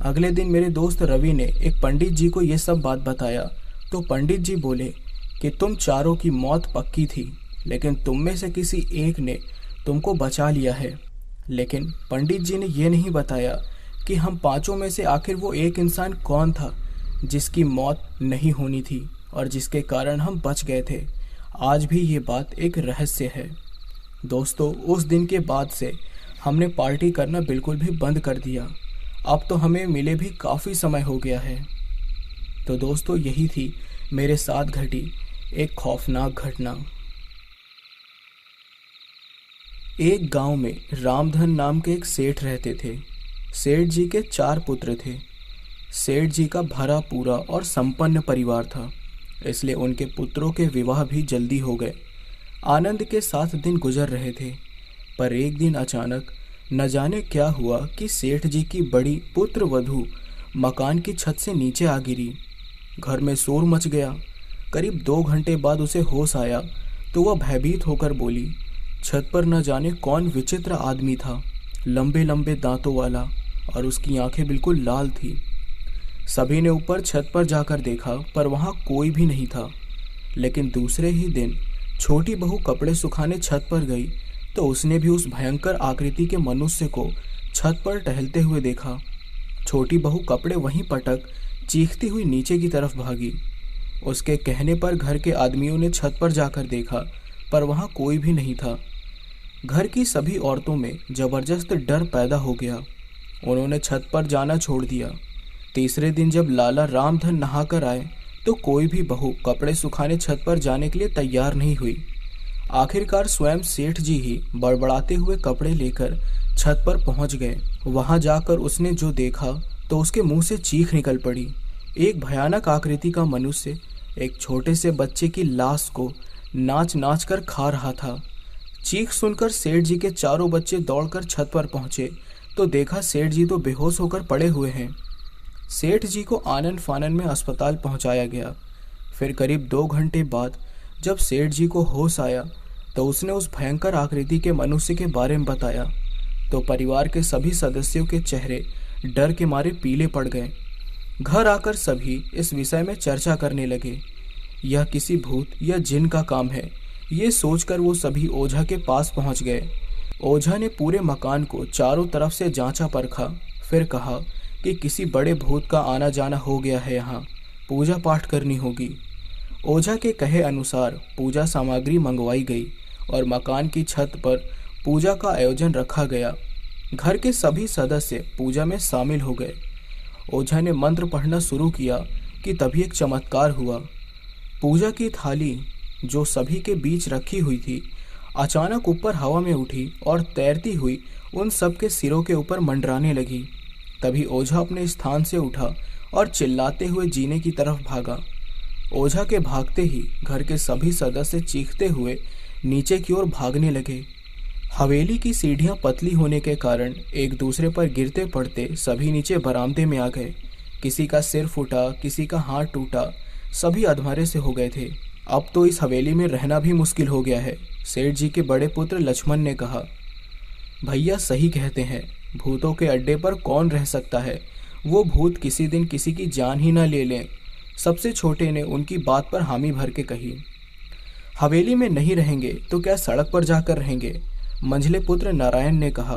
अगले दिन मेरे दोस्त रवि ने एक पंडित जी को ये सब बात बताया तो पंडित जी बोले कि तुम चारों की मौत पक्की थी, लेकिन तुम में से किसी एक ने तुमको बचा लिया है। लेकिन पंडित जी ने यह नहीं बताया कि हम पांचों में से आखिर वो एक इंसान कौन था जिसकी मौत नहीं होनी थी और जिसके कारण हम बच गए थे। आज भी ये बात एक रहस्य है। दोस्तों, उस दिन के बाद से हमने पार्टी करना बिल्कुल भी बंद कर दिया। अब तो हमें मिले भी काफ़ी समय हो गया है। तो दोस्तों, यही थी मेरे साथ घटी एक खौफनाक घटना। एक गांव में रामधन नाम के एक सेठ रहते थे। सेठ जी के 4 पुत्र थे। सेठ जी का भरा पूरा और संपन्न परिवार था, इसलिए उनके पुत्रों के विवाह भी जल्दी हो गए। आनंद के साथ दिन गुजर रहे थे, पर एक दिन अचानक न जाने क्या हुआ कि सेठ जी की बड़ी पुत्र वधू मकान की छत से नीचे आ गिरी। घर में शोर मच गया। करीब 2 घंटे बाद उसे होश आया तो वह भयभीत होकर बोली। छत पर न जाने कौन विचित्र आदमी था, लंबे लंबे दांतों वाला, और उसकी आंखें बिल्कुल लाल थी। सभी ने ऊपर छत पर जाकर देखा, पर वहां कोई भी नहीं था। लेकिन दूसरे ही दिन छोटी बहू कपड़े सुखाने छत पर गई तो उसने भी उस भयंकर आकृति के मनुष्य को छत पर टहलते हुए देखा। छोटी बहू कपड़े वहीं पटक चीखती हुई नीचे की तरफ भागी। उसके कहने पर घर के आदमियों ने छत पर जाकर देखा, पर वहां कोई भी नहीं था। घर की सभी औरतों में जबरदस्त डर पैदा हो गया। उन्होंने छत पर जाना छोड़ दिया। तीसरे दिन जब लाला रामधन नहाकर आए तो कोई भी बहू कपड़े सुखाने छत पर जाने के लिए तैयार नहीं हुई। आखिरकार स्वयं सेठ जी ही बड़बड़ाते हुए कपड़े लेकर छत पर पहुंच गए। वहां जाकर उसने जो देखा तो उसके मुंह से चीख निकल पड़ी। एक भयानक आकृति का मनुष्य एक छोटे से बच्चे की लाश को नाच नाच कर खा रहा था। चीख सुनकर सेठ जी के चारों बच्चे दौड़कर छत पर पहुंचे तो देखा सेठ जी तो बेहोश होकर पड़े हुए हैं। सेठ जी को आनन फानन में अस्पताल पहुंचाया गया। फिर करीब 2 घंटे बाद जब सेठ जी को होश आया तो उसने उस भयंकर आकृति के मनुष्य के बारे में बताया तो परिवार के सभी सदस्यों के चेहरे डर के मारे पीले पड़ गए। घर आकर सभी इस विषय में चर्चा करने लगे। यह किसी भूत या जिन का काम है, ये सोचकर वो सभी ओझा के पास पहुंच गए। ओझा ने पूरे मकान को चारों तरफ से जांचा परखा, फिर कहा कि किसी बड़े भूत का आना जाना हो गया है, यहाँ पूजा पाठ करनी होगी। ओझा के कहे अनुसार पूजा सामग्री मंगवाई गई और मकान की छत पर पूजा का आयोजन रखा गया। घर के सभी सदस्य पूजा में शामिल हो गए। ओझा ने मंत्र पढ़ना शुरू किया कि तभी एक चमत्कार हुआ। पूजा की थाली जो सभी के बीच रखी हुई थी अचानक ऊपर हवा में उठी और तैरती हुई उन सब के सिरों के ऊपर मंडराने लगी। तभी ओझा अपने स्थान से उठा और चिल्लाते हुए जीने की तरफ भागा। ओझा के भागते ही घर के सभी सदस्य चीखते हुए नीचे की ओर भागने लगे। हवेली की सीढ़ियां पतली होने के कारण एक दूसरे पर गिरते पड़ते सभी नीचे बरामदे में आ गए। किसी का सिर फूटा, किसी का हाथ टूटा, सभी अधमरे से हो गए थे। अब तो इस हवेली में रहना भी मुश्किल हो गया है, सेठ जी के बड़े पुत्र लक्ष्मण ने कहा। भैया सही कहते हैं, भूतों के अड्डे पर कौन रह सकता है, वो भूत किसी दिन किसी की जान ही ना ले लें। सबसे छोटे ने उनकी बात पर हामी भर के कही। हवेली में नहीं रहेंगे तो क्या सड़क पर जाकर रहेंगे, मंझले पुत्र नारायण ने कहा।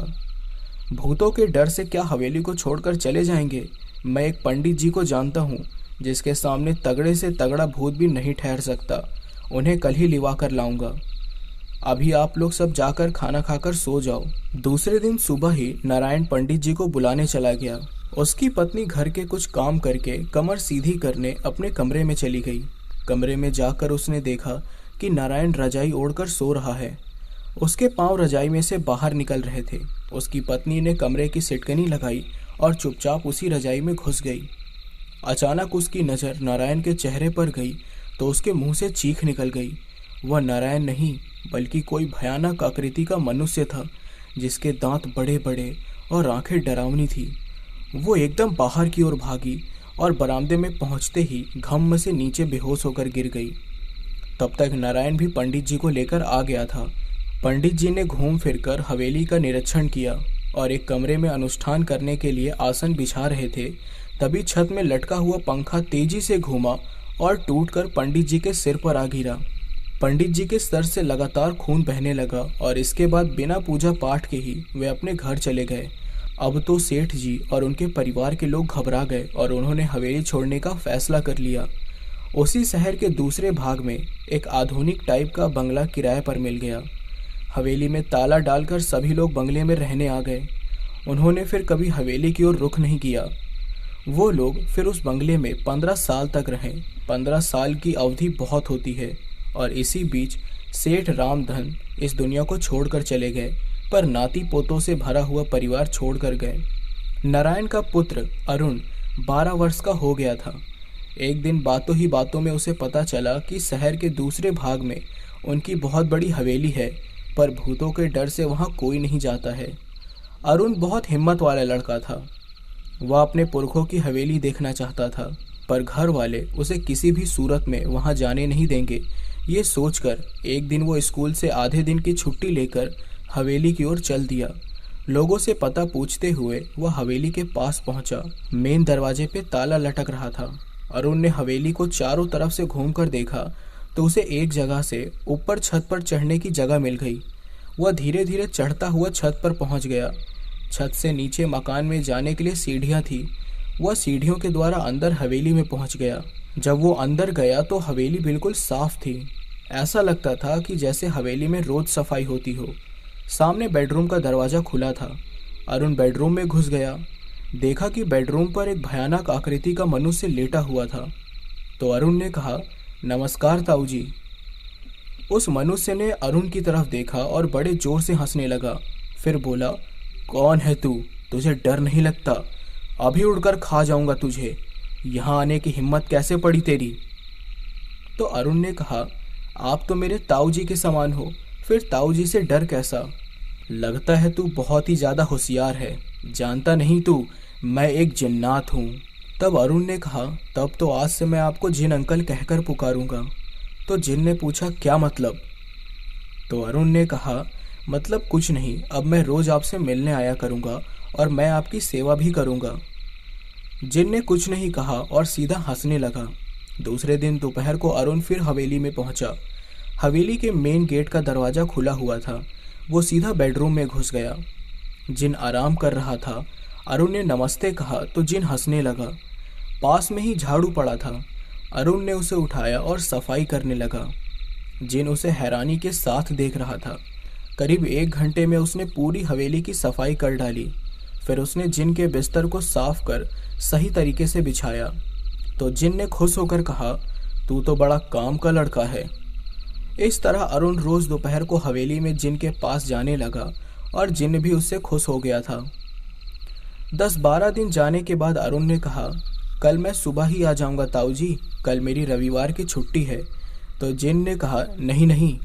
भूतों के डर से क्या हवेली को छोड़कर चले जाएंगे? मैं एक पंडित जी को जानता हूँ जिसके सामने तगड़े से तगड़ा भूत भी नहीं ठहर सकता। उन्हें कल ही लिवा कर लाऊंगा। अभी आप लोग सब जाकर खाना खाकर सो जाओ। दूसरे दिन सुबह ही नारायण पंडित जी को बुलाने चला गया। उसकी पत्नी घर के कुछ काम करके कमर सीधी करने अपने कमरे में चली गई। कमरे में जाकर उसने देखा कि नारायण रजाई ओढ़कर सो रहा है। उसके पांव रजाई में से बाहर निकल रहे थे। उसकी पत्नी ने कमरे की सिटकनी लगाई और चुपचाप उसी रजाई में घुस गई। अचानक उसकी नज़र नारायण के चेहरे पर गई तो उसके मुंह से चीख निकल गई। वह नारायण नहीं बल्कि कोई भयानक आकृति का मनुष्य था जिसके दांत बड़े बड़े और आंखें डरावनी थी। वो एकदम बाहर की ओर भागी और बरामदे में पहुंचते ही घम से नीचे बेहोश होकर गिर गई। तब तक नारायण भी पंडित जी को लेकर आ गया था। पंडित जी ने घूम फिरकर हवेली का निरीक्षण किया और एक कमरे में अनुष्ठान करने के लिए आसन बिछा रहे थे। तभी छत में लटका हुआ पंखा तेजी से घूमा और टूटकर पंडित जी के सिर पर आ गिरा। पंडित जी के सर से लगातार खून बहने लगा और इसके बाद बिना पूजा पाठ के ही वे अपने घर चले गए। अब तो सेठ जी और उनके परिवार के लोग घबरा गए और उन्होंने हवेली छोड़ने का फैसला कर लिया। उसी शहर के दूसरे भाग में एक आधुनिक टाइप का बंगला किराए पर मिल गया। हवेली में ताला डालकर सभी लोग बंगले में रहने आ गए। उन्होंने फिर कभी हवेली की ओर रुख नहीं किया। वो लोग फिर उस बंगले में 15 साल तक रहे। 15 साल की अवधि बहुत होती है। और इसी बीच सेठ रामधन इस दुनिया को छोड़कर चले गए, पर नाती पोतों से भरा हुआ परिवार छोड़कर गए। नारायण का पुत्र अरुण 12 वर्ष का हो गया था। एक दिन बातों ही बातों में उसे पता चला कि शहर के दूसरे भाग में उनकी बहुत बड़ी हवेली है, पर भूतों के डर से वहाँ कोई नहीं जाता है। अरुण बहुत हिम्मत वाला लड़का था। वह अपने पुरखों की हवेली देखना चाहता था, पर घर वाले उसे किसी भी सूरत में वहाँ जाने नहीं देंगे। ये सोचकर एक दिन वो स्कूल से आधे दिन की छुट्टी लेकर हवेली की ओर चल दिया। लोगों से पता पूछते हुए वह हवेली के पास पहुंचा। मेन दरवाजे पे ताला लटक रहा था। अरुण ने हवेली को चारों तरफ से घूमकर देखा तो उसे एक जगह से ऊपर छत पर चढ़ने की जगह मिल गई। वह धीरे धीरे चढ़ता हुआ छत पर पहुंच गया। छत से नीचे मकान में जाने के लिए सीढ़ियां थी। वह सीढ़ियों के द्वारा अंदर हवेली में पहुंच गया। जब वो अंदर गया तो हवेली बिल्कुल साफ थी। ऐसा लगता था कि जैसे हवेली में रोज सफाई होती हो। सामने बेडरूम का दरवाजा खुला था। अरुण बेडरूम में घुस गया। देखा कि बेडरूम पर एक भयानक आकृति का मनुष्य लेटा हुआ था। तो अरुण ने कहा, नमस्कार ताऊ जी। उस मनुष्य ने अरुण की तरफ देखा और बड़े जोर से हंसने लगा। फिर बोला, कौन है तू? तुझे डर नहीं लगता? अभी उड़कर खा जाऊंगा तुझे। यहाँ आने की हिम्मत कैसे पड़ी तेरी? तो अरुण ने कहा, आप तो मेरे ताऊ जी के समान हो, फिर ताऊ जी से डर कैसा? लगता है तू बहुत ही ज्यादा होशियार है। जानता नहीं तू, मैं एक जिन्नात हूँ। तब अरुण ने कहा, तब तो आज से मैं आपको जिन अंकल कहकर पुकारूंगा। तो जिन ने पूछा, क्या मतलब? तो अरुण ने कहा, मतलब कुछ नहीं, अब मैं रोज आपसे मिलने आया करूंगा और मैं आपकी सेवा भी करूंगा। जिन ने कुछ नहीं कहा और सीधा हंसने लगा। दूसरे दिन दोपहर को अरुण फिर हवेली में पहुंचा। हवेली के मेन गेट का दरवाजा खुला हुआ था। वो सीधा बेडरूम में घुस गया। जिन आराम कर रहा था। अरुण ने नमस्ते कहा तो जिन हंसने लगा। पास में ही झाड़ू पड़ा था। अरुण ने उसे उठाया और सफाई करने लगा। जिन उसे हैरानी के साथ देख रहा था। करीब 1 घंटे में उसने पूरी हवेली की सफाई कर डाली। फिर उसने जिन के बिस्तर को साफ कर सही तरीके से बिछाया। तो जिन ने खुश होकर कहा, तू तो बड़ा काम का लड़का है। इस तरह अरुण रोज दोपहर को हवेली में जिन के पास जाने लगा और जिन भी उससे खुश हो गया था। 10-12 दिन जाने के बाद अरुण ने कहा, कल मैं सुबह ही आ जाऊंगा ताऊ जी, कल मेरी रविवार की छुट्टी है। तो जिन ने कहा, नहीं नहीं,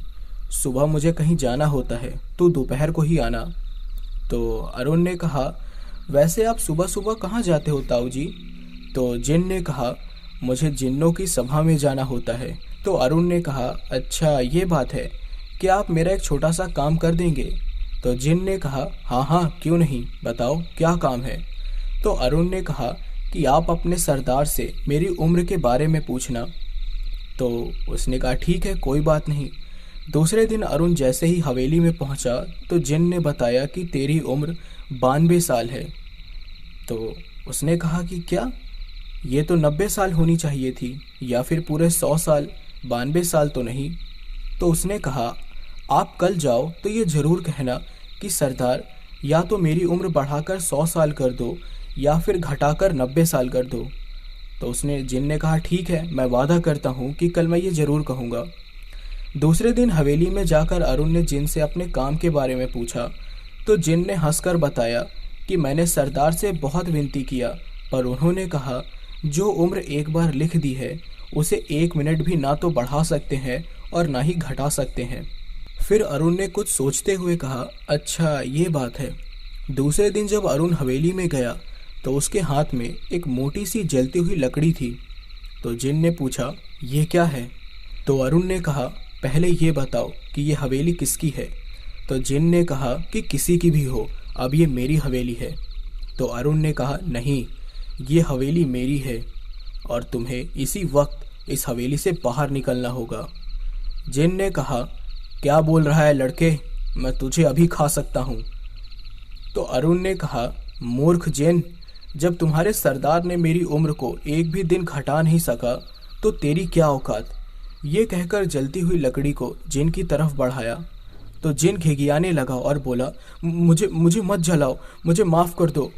सुबह मुझे कहीं जाना होता है, तू दोपहर को ही आना। तो अरुण ने कहा, वैसे आप सुबह सुबह कहाँ जाते हो ताऊ जी? तो जिन ने कहा, मुझे जिन्नों की सभा में जाना होता है। तो अरुण ने कहा, अच्छा ये बात है, क्या आप मेरा एक छोटा सा काम कर देंगे? तो जिन ने कहा, हाँ हाँ क्यों नहीं, बताओ क्या काम है? तो अरुण ने कहा कि आप अपने सरदार से मेरी उम्र के बारे में पूछना। तो उसने कहा, ठीक है कोई बात नहीं। दूसरे दिन अरुण जैसे ही हवेली में पहुंचा तो जिन ने बताया कि तेरी उम्र 92 साल है। तो उसने कहा कि क्या, ये तो 90 साल होनी चाहिए थी, या फिर पूरे 100 साल, 92 साल तो नहीं। तो उसने कहा, आप कल जाओ तो ये जरूर कहना कि सरदार, या तो मेरी उम्र बढ़ाकर 100 साल कर दो या फिर घटाकर 90 साल कर दो। तो उसने जिन ने कहा, ठीक है, मैं वादा करता हूँ कि कल मैं ये जरूर कहूँगा। दूसरे दिन हवेली में जाकर अरुण ने जिन से अपने काम के बारे में पूछा। तो जिन ने हंसकर बताया कि मैंने सरदार से बहुत विनती किया, पर उन्होंने कहा, जो उम्र एक बार लिख दी है उसे 1 मिनट भी ना तो बढ़ा सकते हैं और ना ही घटा सकते हैं। फिर अरुण ने कुछ सोचते हुए कहा, अच्छा ये बात है। दूसरे दिन जब अरुण हवेली में गया तो उसके हाथ में एक मोटी सी जलती हुई लकड़ी थी। तो जिन ने पूछा, ये क्या है? तो अरुण ने कहा, पहले ये बताओ कि ये हवेली किसकी है? तो जिन ने कहा कि किसी की भी हो, अब ये मेरी हवेली है। तो अरुण ने कहा, नहीं, ये हवेली मेरी है और तुम्हें इसी वक्त इस हवेली से बाहर निकलना होगा। जिन ने कहा, क्या बोल रहा है लड़के, मैं तुझे अभी खा सकता हूँ। तो अरुण ने कहा, मूर्ख जिन, जब तुम्हारे सरदार ने मेरी उम्र को एक भी दिन घटा नहीं सका तो तेरी क्या औकात। ये कहकर जलती हुई लकड़ी को जिन की तरफ बढ़ाया तो जिन घिघियाने लगा और बोला, मुझे मुझे मत जलाओ, मुझे माफ़ कर दो।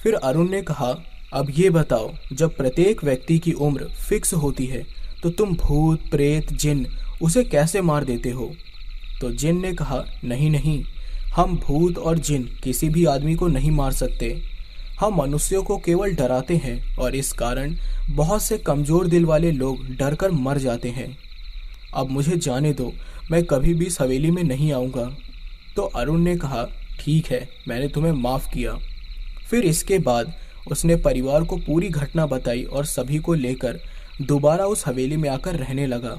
फिर अरुण ने कहा, अब ये बताओ, जब प्रत्येक व्यक्ति की उम्र फिक्स होती है तो तुम भूत प्रेत जिन उसे कैसे मार देते हो। तो जिन ने कहा, नहीं नहीं, हम भूत और जिन किसी भी आदमी को नहीं मार सकते। हम मनुष्यों को केवल डराते हैं और इस कारण बहुत से कमज़ोर दिल वाले लोग डर कर मर जाते हैं। अब मुझे जाने दो, मैं कभी भी इस हवेली में नहीं आऊँगा। तो अरुण ने कहा, ठीक है, मैंने तुम्हें माफ़ किया। फिर इसके बाद उसने परिवार को पूरी घटना बताई और सभी को लेकर दोबारा उस हवेली में आकर रहने लगा।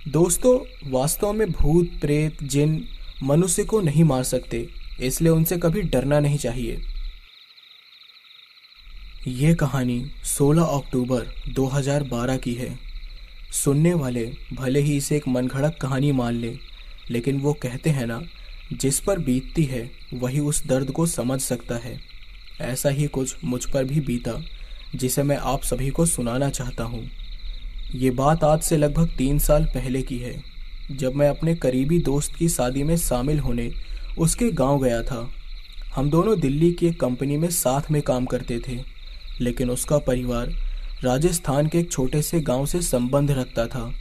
दोस्तों, वास्तव में भूत प्रेत जिन मनुष्य को नहीं मार सकते, इसलिए उनसे कभी डरना नहीं चाहिए। ये कहानी 16 अक्टूबर 2012 की है। सुनने वाले भले ही इसे एक मनगढ़ंत कहानी मान ले, लेकिन वो कहते हैं ना, जिस पर बीतती है वही उस दर्द को समझ सकता है। ऐसा ही कुछ मुझ पर भी बीता, जिसे मैं आप सभी को सुनाना चाहता हूँ। ये बात आज से लगभग 3 साल पहले की है, जब मैं अपने करीबी दोस्त की शादी में शामिल होने उसके गांव गया था। हम दोनों दिल्ली की एक कंपनी में साथ में काम करते थे, लेकिन उसका परिवार राजस्थान के एक छोटे से गांव से संबंध रखता था।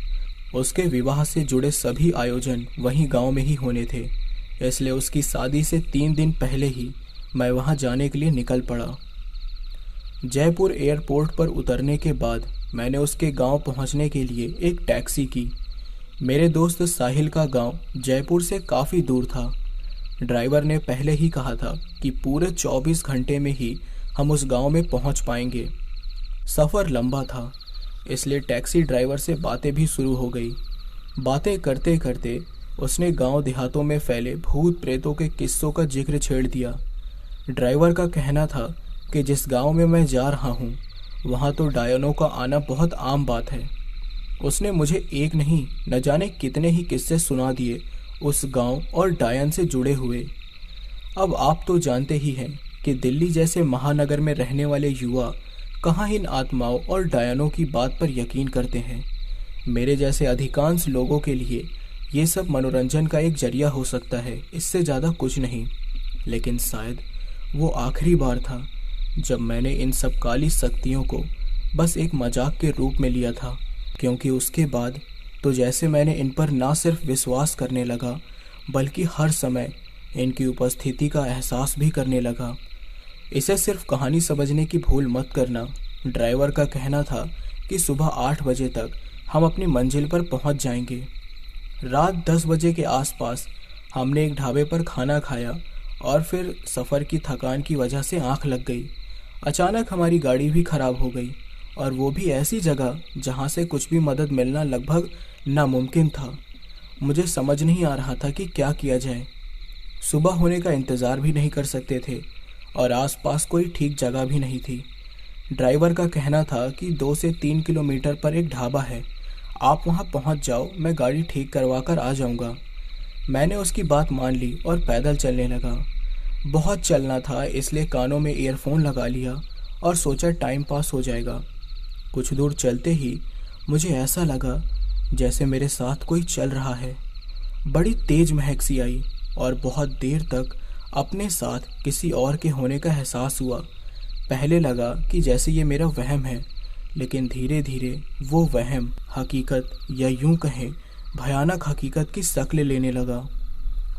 उसके विवाह से जुड़े सभी आयोजन वहीं गांव में ही होने थे, इसलिए उसकी शादी से 3 दिन पहले ही मैं वहां जाने के लिए निकल पड़ा। जयपुर एयरपोर्ट पर उतरने के बाद मैंने उसके गांव पहुंचने के लिए एक टैक्सी की। मेरे दोस्त साहिल का गांव जयपुर से काफ़ी दूर था। ड्राइवर ने पहले ही कहा था कि पूरे 24 घंटे में ही हम उस गांव में पहुंच पाएंगे। सफ़र लंबा था, इसलिए टैक्सी ड्राइवर से बातें भी शुरू हो गई। बातें करते करते उसने गांव देहातों में फैले भूत प्रेतों के किस्सों का जिक्र छेड़ दिया। ड्राइवर का कहना था कि जिस गांव में मैं जा रहा हूं, वहां तो डायनों का आना बहुत आम बात है। उसने मुझे एक नहीं न जाने कितने ही किस्से सुना दिए उस गांव और डायन से जुड़े हुए। अब आप तो जानते ही हैं कि दिल्ली जैसे महानगर में रहने वाले युवा कहाँ इन आत्माओं और डायनों की बात पर यकीन करते हैं। मेरे जैसे अधिकांश लोगों के लिए ये सब मनोरंजन का एक जरिया हो सकता है, इससे ज़्यादा कुछ नहीं। लेकिन शायद वो आखिरी बार था जब मैंने इन सब काली शक्तियों को बस एक मजाक के रूप में लिया था, क्योंकि उसके बाद तो जैसे मैंने इन पर ना सिर्फ विश्वास करने लगा, बल्कि हर समय इनकी उपस्थिति का एहसास भी करने लगा। इसे सिर्फ कहानी समझने की भूल मत करना। ड्राइवर का कहना था कि सुबह 8 बजे तक हम अपनी मंजिल पर पहुंच जाएंगे। रात 10 बजे के आसपास हमने एक ढाबे पर खाना खाया और फिर सफ़र की थकान की वजह से आंख लग गई। अचानक हमारी गाड़ी भी खराब हो गई, और वो भी ऐसी जगह जहां से कुछ भी मदद मिलना लगभग नामुमकिन था। मुझे समझ नहीं आ रहा था कि क्या किया जाए। सुबह होने का इंतज़ार भी नहीं कर सकते थे और आसपास कोई ठीक जगह भी नहीं थी। ड्राइवर का कहना था कि 2 से 3 किलोमीटर पर एक ढाबा है, आप वहां पहुंच जाओ, मैं गाड़ी ठीक करवा कर आ जाऊंगा। मैंने उसकी बात मान ली और पैदल चलने लगा। बहुत चलना था, इसलिए कानों में ईयरफोन लगा लिया और सोचा टाइम पास हो जाएगा। कुछ दूर चलते ही मुझे ऐसा लगा जैसे मेरे साथ कोई चल रहा है। बड़ी तेज महक सी आई और बहुत देर तक अपने साथ किसी और के होने का एहसास हुआ। पहले लगा कि जैसे ये मेरा वहम है, लेकिन धीरे धीरे वो वहम हकीकत, या यूं कहें भयानक हकीकत की शक्ल लेने लगा।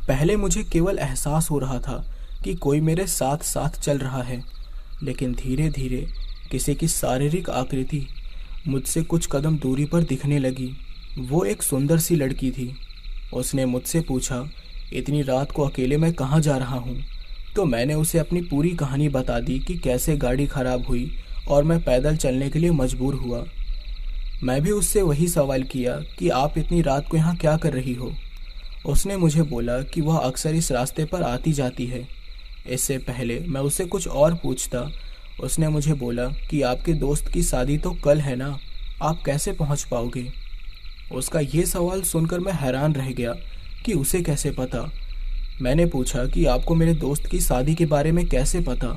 पहले मुझे केवल एहसास हो रहा था कि कोई मेरे साथ साथ चल रहा है, लेकिन धीरे धीरे किसी की शारीरिक आकृति मुझसे कुछ कदम दूरी पर दिखने लगी। वो एक सुंदर सी लड़की थी। उसने मुझसे पूछा, इतनी रात को अकेले मैं कहाँ जा रहा हूँ? तो मैंने उसे अपनी पूरी कहानी बता दी कि कैसे गाड़ी खराब हुई और मैं पैदल चलने के लिए मजबूर हुआ। मैं भी उससे वही सवाल किया कि आप इतनी रात को यहाँ क्या कर रही हो? उसने मुझे बोला कि वह अक्सर इस रास्ते पर आती जाती है। इससे पहले मैं उससे कुछ और पूछता, उसने मुझे बोला कि आपके दोस्त की शादी तो कल है ना, आप कैसे पहुंच पाओगे? उसका ये सवाल सुनकर मैं हैरान रह गया कि उसे कैसे पता। मैंने पूछा कि आपको मेरे दोस्त की शादी के बारे में कैसे पता?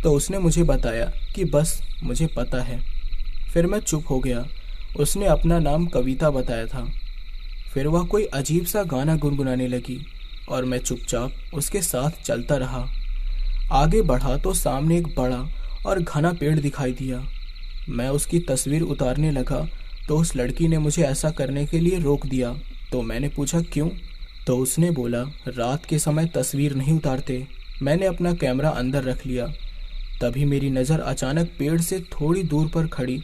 तो उसने मुझे बताया कि बस मुझे पता है। फिर मैं चुप हो गया। उसने अपना नाम कविता बताया था। फिर वह कोई अजीब सा गाना गुनगुनाने लगी और मैं चुपचाप उसके साथ चलता रहा। आगे बढ़ा तो सामने एक बड़ा और घना पेड़ दिखाई दिया। मैं उसकी तस्वीर उतारने लगा तो उस लड़की ने मुझे ऐसा करने के लिए रोक दिया। तो मैंने पूछा क्यों? तो उसने बोला, रात के समय तस्वीर नहीं उतारते। मैंने अपना कैमरा अंदर रख लिया। तभी मेरी नज़र अचानक पेड़ से थोड़ी दूर पर खड़ी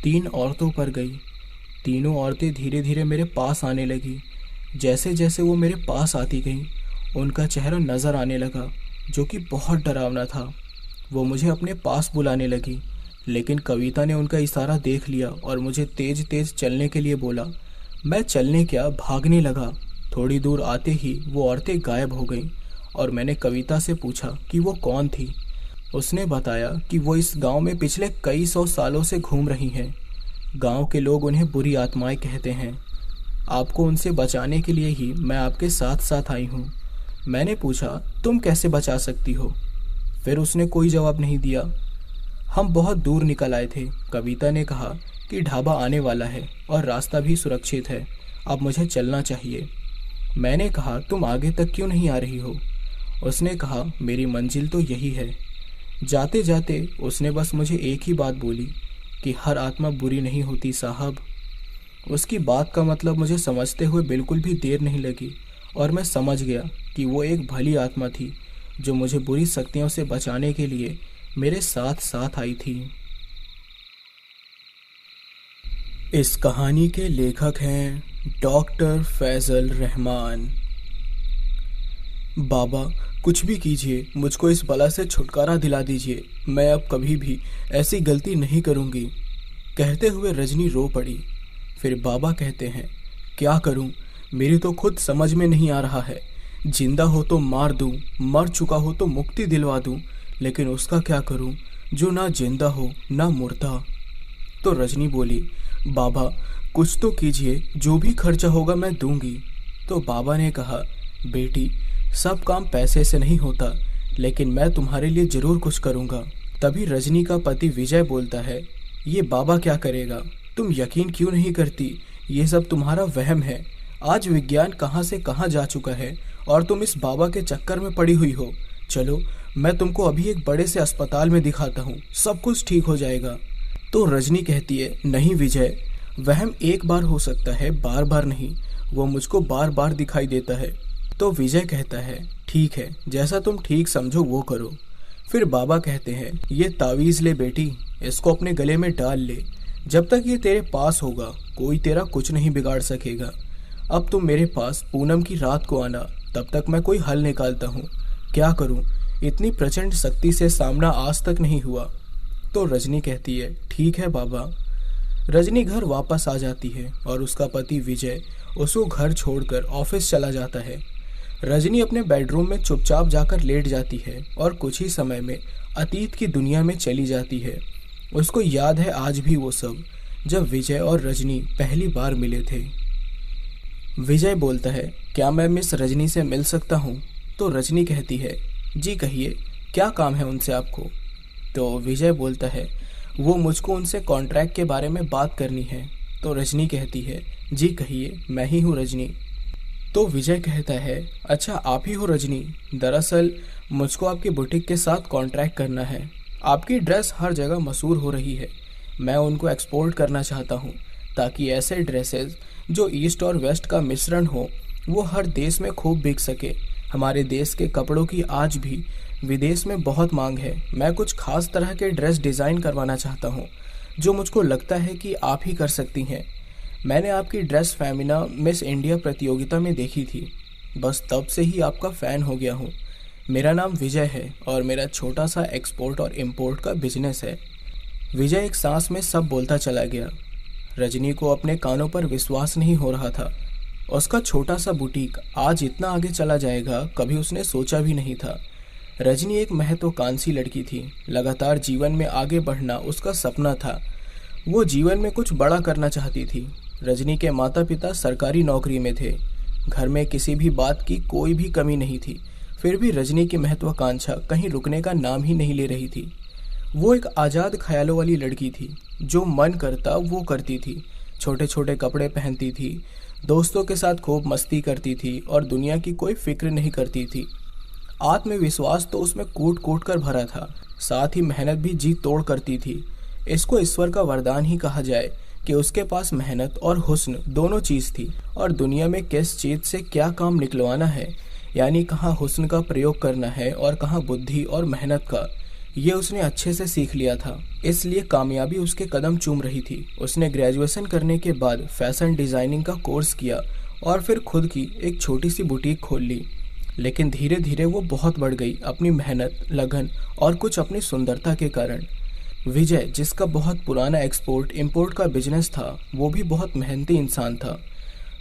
3 औरतों पर गई। तीनों औरतें धीरे धीरे मेरे पास आने लगी। जैसे जैसे वो मेरे पास आती गईं, उनका चेहरा नज़र आने लगा जो कि बहुत डरावना था। वो मुझे अपने पास बुलाने लगी, लेकिन कविता ने उनका इशारा देख लिया और मुझे तेज तेज चलने के लिए बोला। मैं चलने क्या, भागने लगा। थोड़ी दूर आते ही वो औरतें गायब हो गईं और मैंने कविता से पूछा कि वो कौन थी। उसने बताया कि वो इस गांव में पिछले कई 100 सालों से घूम रही हैं। गांव के लोग उन्हें बुरी आत्माएं कहते हैं। आपको उनसे बचाने के लिए ही मैं आपके साथ साथ आई हूँ। मैंने पूछा, तुम कैसे बचा सकती हो? फिर उसने कोई जवाब नहीं दिया। हम बहुत दूर निकल आए थे। कविता ने कहा कि ढाबा आने वाला है और रास्ता भी सुरक्षित है, अब मुझे चलना चाहिए। मैंने कहा, तुम आगे तक क्यों नहीं आ रही हो? उसने कहा, मेरी मंजिल तो यही है। जाते जाते उसने बस मुझे एक ही बात बोली कि हर आत्मा बुरी नहीं होती साहब। उसकी बात का मतलब मुझे समझते हुए बिल्कुल भी देर नहीं लगी और मैं समझ गया कि वो एक भली आत्मा थी जो मुझे बुरी शक्तियों से बचाने के लिए मेरे साथ साथ आई थी। इस कहानी के लेखक हैं डॉक्टर फैजल रहमान। बाबा, कुछ भी कीजिए, मुझको इस बला से छुटकारा दिला दीजिए। मैं अब कभी भी ऐसी गलती नहीं करूंगी। कहते हुए रजनी रो पड़ी। फिर बाबा कहते हैं, क्या करूं, मेरी तो खुद समझ में नहीं आ रहा है। जिंदा हो तो मार दूं, मर चुका हो तो मुक्ति दिलवा दूं, लेकिन उसका क्या करूं जो ना जिंदा हो ना मुर्दा। तो रजनी बोली, बाबा कुछ तो कीजिए, जो भी खर्चा होगा मैं दूंगी। तो बाबा ने कहा, बेटी सब काम पैसे से नहीं होता, लेकिन मैं तुम्हारे लिए जरूर कुछ करूंगा। तभी रजनी का पति विजय बोलता है, ये बाबा क्या करेगा, तुम यकीन क्यों नहीं करती? ये सब तुम्हारा वहम है। आज विज्ञान कहाँ से कहाँ जा चुका है और तुम इस बाबा के चक्कर में पड़ी हुई हो। चलो मैं तुमको अभी एक बड़े से अस्पताल में दिखाता हूँ, सब कुछ ठीक हो जाएगा। तो रजनी कहती है, नहीं विजय, वहम एक बार हो सकता है, बार बार नहीं। वो मुझको बार बार दिखाई देता है। तो विजय कहता है, ठीक है, जैसा तुम ठीक समझो वो करो। फिर बाबा कहते हैं, ये तावीज़ ले बेटी, इसको अपने गले में डाल ले। जब तक ये तेरे पास होगा कोई तेरा कुछ नहीं बिगाड़ सकेगा। अब तुम मेरे पास पूनम की रात को आना, तब तक मैं कोई हल निकालता हूँ। क्या करूँ, इतनी प्रचंड शक्ति से सामना आज तक नहीं हुआ। तो रजनी कहती है, ठीक है बाबा। रजनी घर वापस आ जाती है और उसका पति विजय उसको घर छोड़कर ऑफिस चला जाता है। रजनी अपने बेडरूम में चुपचाप जाकर लेट जाती है और कुछ ही समय में अतीत की दुनिया में चली जाती है। उसको याद है आज भी वो सब, जब विजय और रजनी पहली बार मिले थे। विजय बोलता है, क्या मैं मिस रजनी से मिल सकता हूँ? तो रजनी कहती है, जी कहिए, क्या काम है उनसे आपको? तो विजय बोलता है, वो मुझको उनसे कॉन्ट्रैक्ट के बारे में बात करनी है। तो रजनी कहती है, जी कहिए, मैं ही हूँ रजनी। तो विजय कहता है, अच्छा आप ही हो रजनी, दरअसल मुझको आपकी बुटीक के साथ कॉन्ट्रैक्ट करना है। आपकी ड्रेस हर जगह मशहूर हो रही है, मैं उनको एक्सपोर्ट करना चाहता हूँ ताकि ऐसे ड्रेसेस जो ईस्ट और वेस्ट का मिश्रण हो वो हर देश में खूब बिक सके। हमारे देश के कपड़ों की आज भी विदेश में बहुत मांग है। मैं कुछ खास तरह के ड्रेस डिज़ाइन करवाना चाहता हूँ जो मुझको लगता है कि आप ही कर सकती हैं। मैंने आपकी ड्रेस फेमिना मिस इंडिया प्रतियोगिता में देखी थी, बस तब से ही आपका फ़ैन हो गया हूँ। मेरा नाम विजय है और मेरा छोटा सा एक्सपोर्ट और इंपोर्ट का बिजनेस है। विजय एक सांस में सब बोलता चला गया। रजनी को अपने कानों पर विश्वास नहीं हो रहा था। उसका छोटा सा बुटीक आज इतना आगे चला जाएगा कभी उसने सोचा भी नहीं था। रजनी एक महत्वाकांक्षी लड़की थी, लगातार जीवन में आगे बढ़ना उसका सपना था। वो जीवन में कुछ बड़ा करना चाहती थी। रजनी के माता पिता सरकारी नौकरी में थे। घर में किसी भी बात की कोई भी कमी नहीं थी। फिर भी रजनी की महत्वाकांक्षा कहीं रुकने का नाम ही नहीं ले रही थी। वो एक आज़ाद ख्यालों वाली लड़की थी, जो मन करता वो करती थी। छोटे छोटे कपड़े पहनती थी, दोस्तों के साथ खूब मस्ती करती थी और दुनिया की कोई फिक्र नहीं करती थी। आत्मविश्वास तो उसमें कूट कूट कर भरा था, साथ ही मेहनत भी जी तोड़ करती थी। इसको ईश्वर का वरदान ही कहा जाए कि उसके पास मेहनत और हुस्न दोनों चीज़ थी, और दुनिया में किस चीज़ से क्या काम निकलवाना है, यानी कहाँ हुस्न का प्रयोग करना है और कहाँ बुद्धि और मेहनत का, ये उसने अच्छे से सीख लिया था। इसलिए कामयाबी उसके कदम चूम रही थी। उसने ग्रेजुएशन करने के बाद फैशन डिज़ाइनिंग का कोर्स किया और फिर खुद की एक छोटी सी बुटीक खोल ली। लेकिन धीरे धीरे वो बहुत बढ़ गई, अपनी मेहनत, लगन और कुछ अपनी सुंदरता के कारण। विजय, जिसका बहुत पुराना एक्सपोर्ट इंपोर्ट का बिजनेस था, वो भी बहुत मेहनती इंसान था।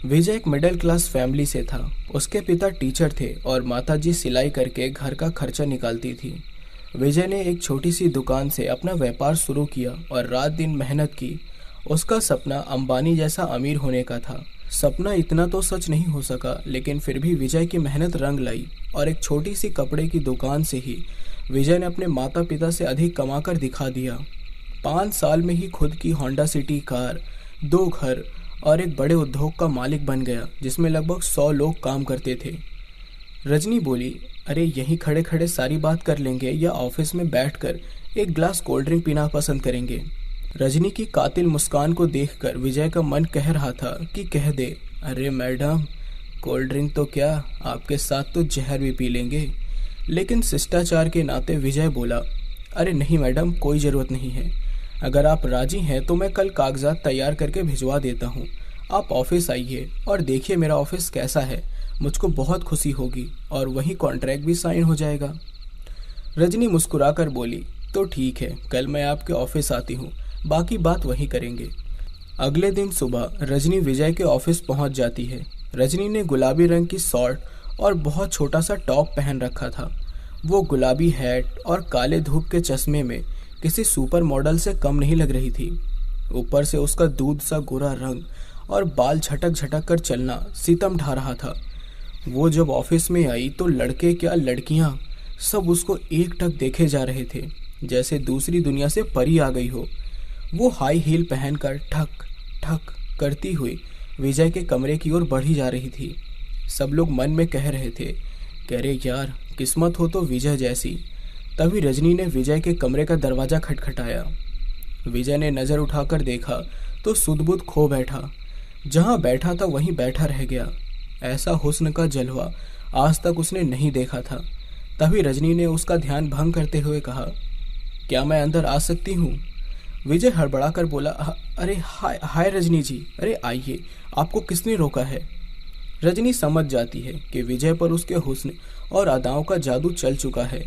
विजय एक मिडिल क्लास फैमिली से था। उसके पिता टीचर थे और माताजी सिलाई करके घर का खर्चा निकालती थी। विजय ने एक छोटी सी दुकान से अपना व्यापार शुरू किया और रात दिन मेहनत की। उसका सपना अंबानी जैसा अमीर होने का था। सपना इतना तो सच नहीं हो सका, लेकिन फिर भी विजय की मेहनत रंग लाई और एक छोटी सी कपड़े की दुकान से ही विजय ने अपने माता पिता से अधिक कमाकर दिखा दिया। 5 साल में ही खुद की होंडा सिटी कार, 2 घर और एक बड़े उद्योग का मालिक बन गया, जिसमें लगभग 100 लोग काम करते थे। रजनी बोली, अरे यहीं खड़े खड़े सारी बात कर लेंगे या ऑफिस में बैठकर एक ग्लास कोल्ड ड्रिंक पीना पसंद करेंगे। रजनी की कातिल मुस्कान को देखकर विजय का मन कह रहा था कि कह दे, अरे मैडम, कोल्ड ड्रिंक तो क्या, आपके साथ तो जहर भी पी लेंगे। लेकिन शिष्टाचार के नाते विजय बोला, अरे नहीं मैडम, कोई ज़रूरत नहीं है। अगर आप राजी हैं तो मैं कल कागजात तैयार करके भिजवा देता हूँ। आप ऑफिस आइए और देखिए मेरा ऑफिस कैसा है। मुझको बहुत खुशी होगी और वहीं कॉन्ट्रैक्ट भी साइन हो जाएगा। रजनी मुस्कुराकर बोली, तो ठीक है, कल मैं आपके ऑफिस आती हूँ, बाकी बात वहीं करेंगे। अगले दिन सुबह रजनी विजय के ऑफिस पहुँच जाती है। रजनी ने गुलाबी रंग की शॉर्ट और बहुत छोटा सा टॉप पहन रखा था। वो गुलाबी हैट और काले धूप के चश्मे में किसी सुपर मॉडल से कम नहीं लग रही थी। ऊपर से उसका दूध सा गोरा रंग और बाल झटक झटक कर चलना सितम ढा रहा था। वो जब ऑफिस में आई तो लड़के क्या लड़कियां सब उसको एकटक देखे जा रहे थे, जैसे दूसरी दुनिया से परी आ गई हो। वो हाई हील पहनकर ठक ठक करती हुई विजय के कमरे की ओर बढ़ी जा रही थी। सब लोग मन में कह रहे थे, कह रहे यार, किस्मत हो तो विजय जैसी। तभी रजनी ने विजय के कमरे का दरवाज़ा खटखटाया। विजय ने नज़र उठाकर देखा तो सुध-बुध खो बैठा। जहाँ बैठा था वहीं बैठा रह गया। ऐसा हुस्न का जलवा आज तक उसने नहीं देखा था। तभी रजनी ने उसका ध्यान भंग करते हुए कहा, क्या मैं अंदर आ सकती हूँ? विजय हड़बड़ा कर बोला, अरे हाय हाय रजनी जी, अरे आइए, आपको किसने रोका है? रजनी समझ जाती है कि विजय पर उसके हुस्न और अदाओं का जादू चल चुका है।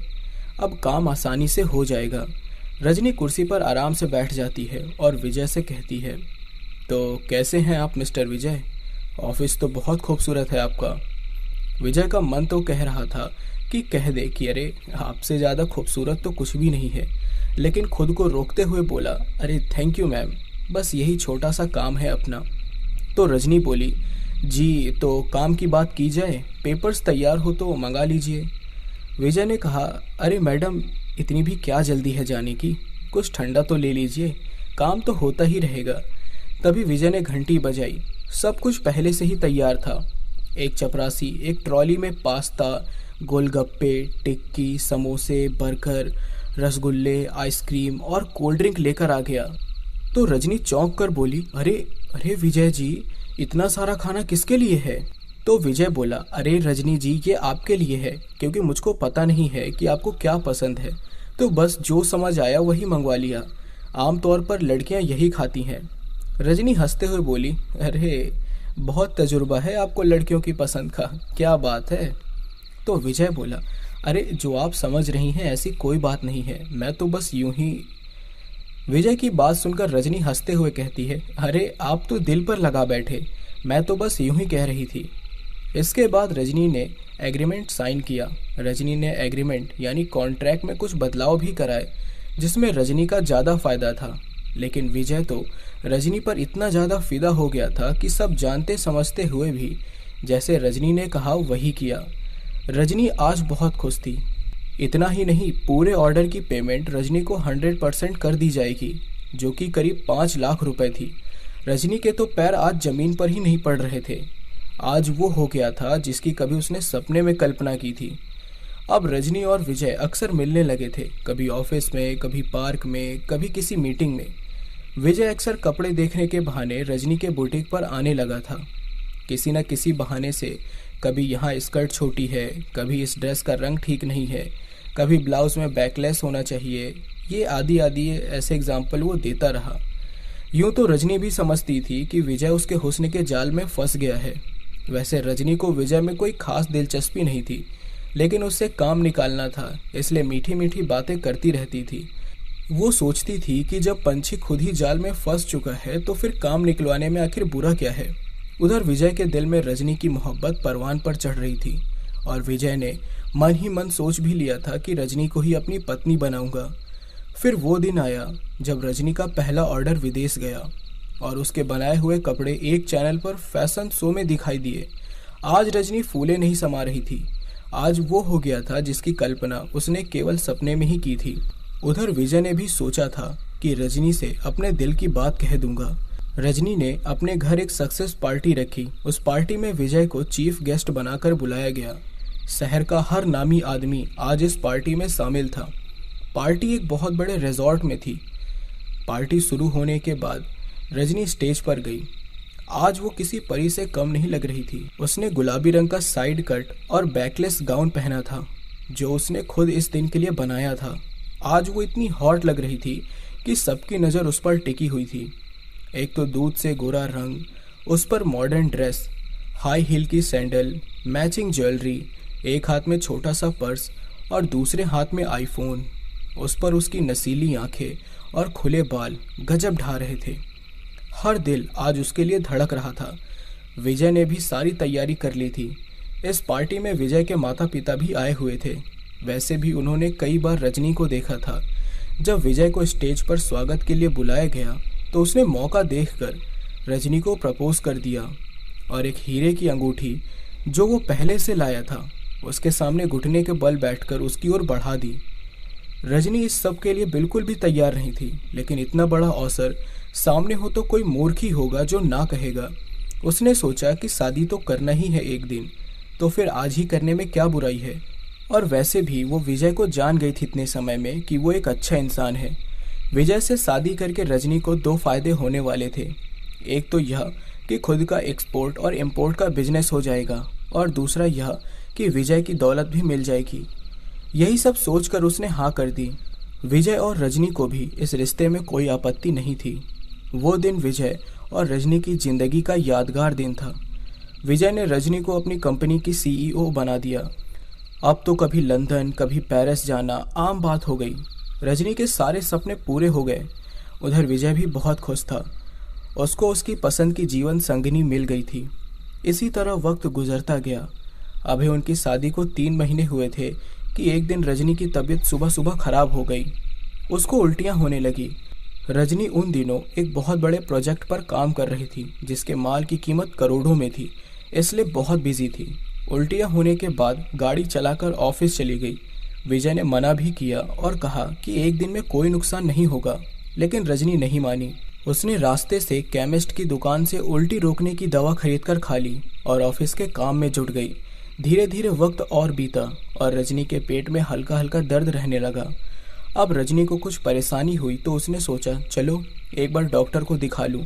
अब काम आसानी से हो जाएगा। रजनी कुर्सी पर आराम से बैठ जाती है और विजय से कहती है, तो कैसे हैं आप मिस्टर विजय? ऑफिस तो बहुत खूबसूरत है आपका। विजय का मन तो कह रहा था कि कह दे कि अरे आपसे ज़्यादा खूबसूरत तो कुछ भी नहीं है, लेकिन खुद को रोकते हुए बोला, अरे थैंक यू मैम, बस यही छोटा सा काम है अपना। तो रजनी बोली, जी तो काम की बात की जाए, पेपर्स तैयार हो तो मंगा लीजिए। विजय ने कहा, अरे मैडम, इतनी भी क्या जल्दी है जाने की, कुछ ठंडा तो ले लीजिए, काम तो होता ही रहेगा। तभी विजय ने घंटी बजाई। सब कुछ पहले से ही तैयार था। एक चपरासी एक ट्रॉली में पास्ता, गोलगप्पे, टिक्की, समोसे, बर्गर, रसगुल्ले, आइसक्रीम और कोल्ड ड्रिंक लेकर आ गया। तो रजनी चौंक कर बोली, अरे अरे विजय जी, इतना सारा खाना किसके लिए है? तो विजय बोला, अरे रजनी जी, ये आपके लिए है, क्योंकि मुझको पता नहीं है कि आपको क्या पसंद है, तो बस जो समझ आया वही मंगवा लिया। आमतौर पर लड़कियां यही खाती हैं। रजनी हंसते हुए बोली, अरे बहुत तजुर्बा है आपको लड़कियों की पसंद का, क्या बात है? तो विजय बोला, अरे जो आप समझ रही हैं ऐसी कोई बात नहीं है, मैं तो बस यूं ही। विजय की बात सुनकर रजनी हंसते हुए कहती है, अरे आप तो दिल पर लगा बैठे, मैं तो बस यूं ही कह रही थी। इसके बाद रजनी ने एग्रीमेंट साइन किया। रजनी ने एग्रीमेंट यानी कॉन्ट्रैक्ट में कुछ बदलाव भी कराए, जिसमें रजनी का ज़्यादा फायदा था। लेकिन विजय तो रजनी पर इतना ज़्यादा फिदा हो गया था कि सब जानते समझते हुए भी जैसे रजनी ने कहा वही किया। रजनी आज बहुत खुश थी। इतना ही नहीं, पूरे ऑर्डर की पेमेंट रजनी को 100% कर दी जाएगी, जो कि करीब 5 लाख रुपए थी। रजनी के तो पैर आज जमीन पर ही नहीं पड़ रहे थे। आज वो हो गया था जिसकी कभी उसने सपने में कल्पना की थी। अब रजनी और विजय अक्सर मिलने लगे थे, कभी ऑफिस में, कभी पार्क में, कभी किसी मीटिंग में। विजय अक्सर कपड़े देखने के बहाने रजनी के बुटीक पर आने लगा था। किसी न किसी बहाने से, कभी यहाँ स्कर्ट छोटी है, कभी इस ड्रेस का रंग ठीक नहीं है, कभी ब्लाउज में बैकलेस होना चाहिए, ये आदि आदि ऐसे एग्जाम्पल वो देता रहा। यूं तो रजनी भी समझती थी कि विजय उसके हुस्न के जाल में फंस गया है। वैसे रजनी को विजय में कोई खास दिलचस्पी नहीं थी, लेकिन उससे काम निकालना था, इसलिए मीठी मीठी बातें करती रहती थी। वो सोचती थी कि जब पंछी खुद ही जाल में फंस चुका है तो फिर काम निकलवाने में आखिर बुरा क्या है। उधर विजय के दिल में रजनी की मोहब्बत परवान पर चढ़ रही थी और विजय ने मन ही मन सोच भी लिया था कि रजनी को ही अपनी पत्नी बनाऊंगा। फिर वो दिन आया जब रजनी का पहला ऑर्डर विदेश गया और उसके बनाए हुए कपड़े एक चैनल पर फैशन शो में दिखाई दिए। आज रजनी फूले नहीं समा रही थी। आज वो हो गया था जिसकी कल्पना उसने केवल सपने में ही की थी। उधर विजय ने भी सोचा था कि रजनी से अपने दिल की बात कह दूंगा। रजनी ने अपने घर एक सक्सेस पार्टी रखी। उस पार्टी में विजय को चीफ गेस्ट बनाकर बुलाया गया। शहर का हर नामी आदमी आज इस पार्टी में शामिल था। पार्टी एक बहुत बड़े रिजॉर्ट में थी। पार्टी शुरू होने के बाद रजनी स्टेज पर गई। आज वो किसी परी से कम नहीं लग रही थी। उसने गुलाबी रंग का साइड कट और बैकलेस गाउन पहना था, जो उसने खुद इस दिन के लिए बनाया था। आज वो इतनी हॉट लग रही थी कि सबकी नज़र उस पर टिकी हुई थी। एक तो दूध से गोरा रंग, उस पर मॉडर्न ड्रेस, हाई हील की सैंडल, मैचिंग ज्वेलरी, एक हाथ में छोटा सा पर्स और दूसरे हाथ में आईफोन। उस पर उसकी नसीली आंखें और खुले बाल गजब ढा रहे थे। हर दिल आज उसके लिए धड़क रहा था। विजय ने भी सारी तैयारी कर ली थी। इस पार्टी में विजय के माता पिता भी आए हुए थे। वैसे भी उन्होंने कई बार रजनी को देखा था। जब विजय को स्टेज पर स्वागत के लिए बुलाया गया तो उसने मौका देखकर रजनी को प्रपोज कर दिया और एक हीरे की अंगूठी जो वो पहले से लाया था उसके सामने घुटने के बल बैठकर उसकी ओर बढ़ा दी। रजनी इस सब के लिए बिल्कुल भी तैयार नहीं थी, लेकिन इतना बड़ा अवसर सामने हो तो कोई मूर्ख ही होगा जो ना कहेगा। उसने सोचा कि शादी तो करना ही है एक दिन, तो फिर आज ही करने में क्या बुराई है। और वैसे भी वो विजय को जान गई थी इतने समय में कि वो एक अच्छा इंसान है। विजय से शादी करके रजनी को 2 फायदे होने वाले थे। एक तो यह कि खुद का एक्सपोर्ट और इंपोर्ट का बिजनेस हो जाएगा, और दूसरा यह कि विजय की दौलत भी मिल जाएगी। यही सब सोचकर उसने हाँ कर दी। विजय और रजनी को भी इस रिश्ते में कोई आपत्ति नहीं थी। वो दिन विजय और रजनी की जिंदगी का यादगार दिन था। विजय ने रजनी को अपनी कंपनी की CEO बना दिया। अब तो कभी लंदन, कभी पेरिस जाना आम बात हो गई। रजनी के सारे सपने पूरे हो गए। उधर विजय भी बहुत खुश था। उसको उसकी पसंद की जीवन संगिनी मिल गई थी। इसी तरह वक्त गुजरता गया। अभी उनकी शादी को 3 महीने हुए थे कि एक दिन रजनी की तबीयत सुबह सुबह खराब हो गई। उसको उल्टियाँ होने लगी। रजनी उन दिनों एक बहुत बड़े प्रोजेक्ट पर काम कर रही थी, जिसके माल की कीमत करोड़ों में थी, इसलिए बहुत बिजी थी। उल्टियाँ होने के बाद गाड़ी चलाकर ऑफिस चली गई। विजय ने मना भी किया और कहा कि एक दिन में कोई नुकसान नहीं होगा, लेकिन रजनी नहीं मानी। उसने रास्ते से केमिस्ट की दुकान से उल्टी रोकने की दवा खरीदकर खा ली और ऑफिस के काम में जुट गई। धीरे धीरे वक्त और बीता और रजनी के पेट में हल्का हल्का दर्द रहने लगा। अब रजनी को कुछ परेशानी हुई तो उसने सोचा चलो एक बार डॉक्टर को दिखा लूँ।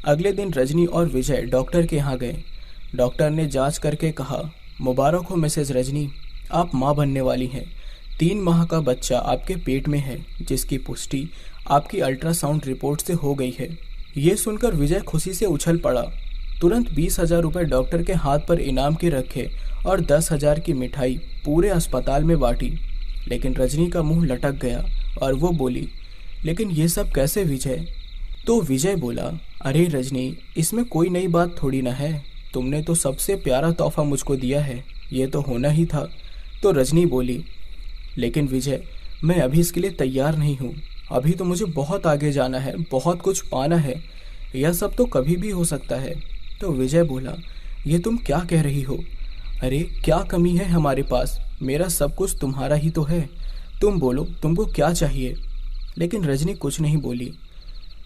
अगले दिन रजनी और विजय डॉक्टर के यहाँ गए। डॉक्टर ने जांच करके कहा, मुबारक हो मिसेज रजनी, आप माँ बनने वाली हैं। 3 माह का बच्चा आपके पेट में है, जिसकी पुष्टि आपकी अल्ट्रासाउंड रिपोर्ट से हो गई है। ये सुनकर विजय खुशी से उछल पड़ा। तुरंत 20,000 रुपये डॉक्टर के हाथ पर इनाम के रखे और 10,000 की मिठाई पूरे अस्पताल में बांटी। लेकिन रजनी का मुंह लटक गया और वो बोली, लेकिन ये सब कैसे विजय? तो विजय बोला, अरे रजनी, इसमें कोई नई बात थोड़ी ना है। तुमने तो सबसे प्यारा तोहफा मुझको दिया है, ये तो होना ही था। तो रजनी बोली, लेकिन विजय, मैं अभी इसके लिए तैयार नहीं हूँ। अभी तो मुझे बहुत आगे जाना है, बहुत कुछ पाना है। यह सब तो कभी भी हो सकता है। तो विजय बोला, ये तुम क्या कह रही हो? अरे क्या कमी है हमारे पास? मेरा सब कुछ तुम्हारा ही तो है। तुम बोलो, तुमको क्या चाहिए? लेकिन रजनी कुछ नहीं बोली।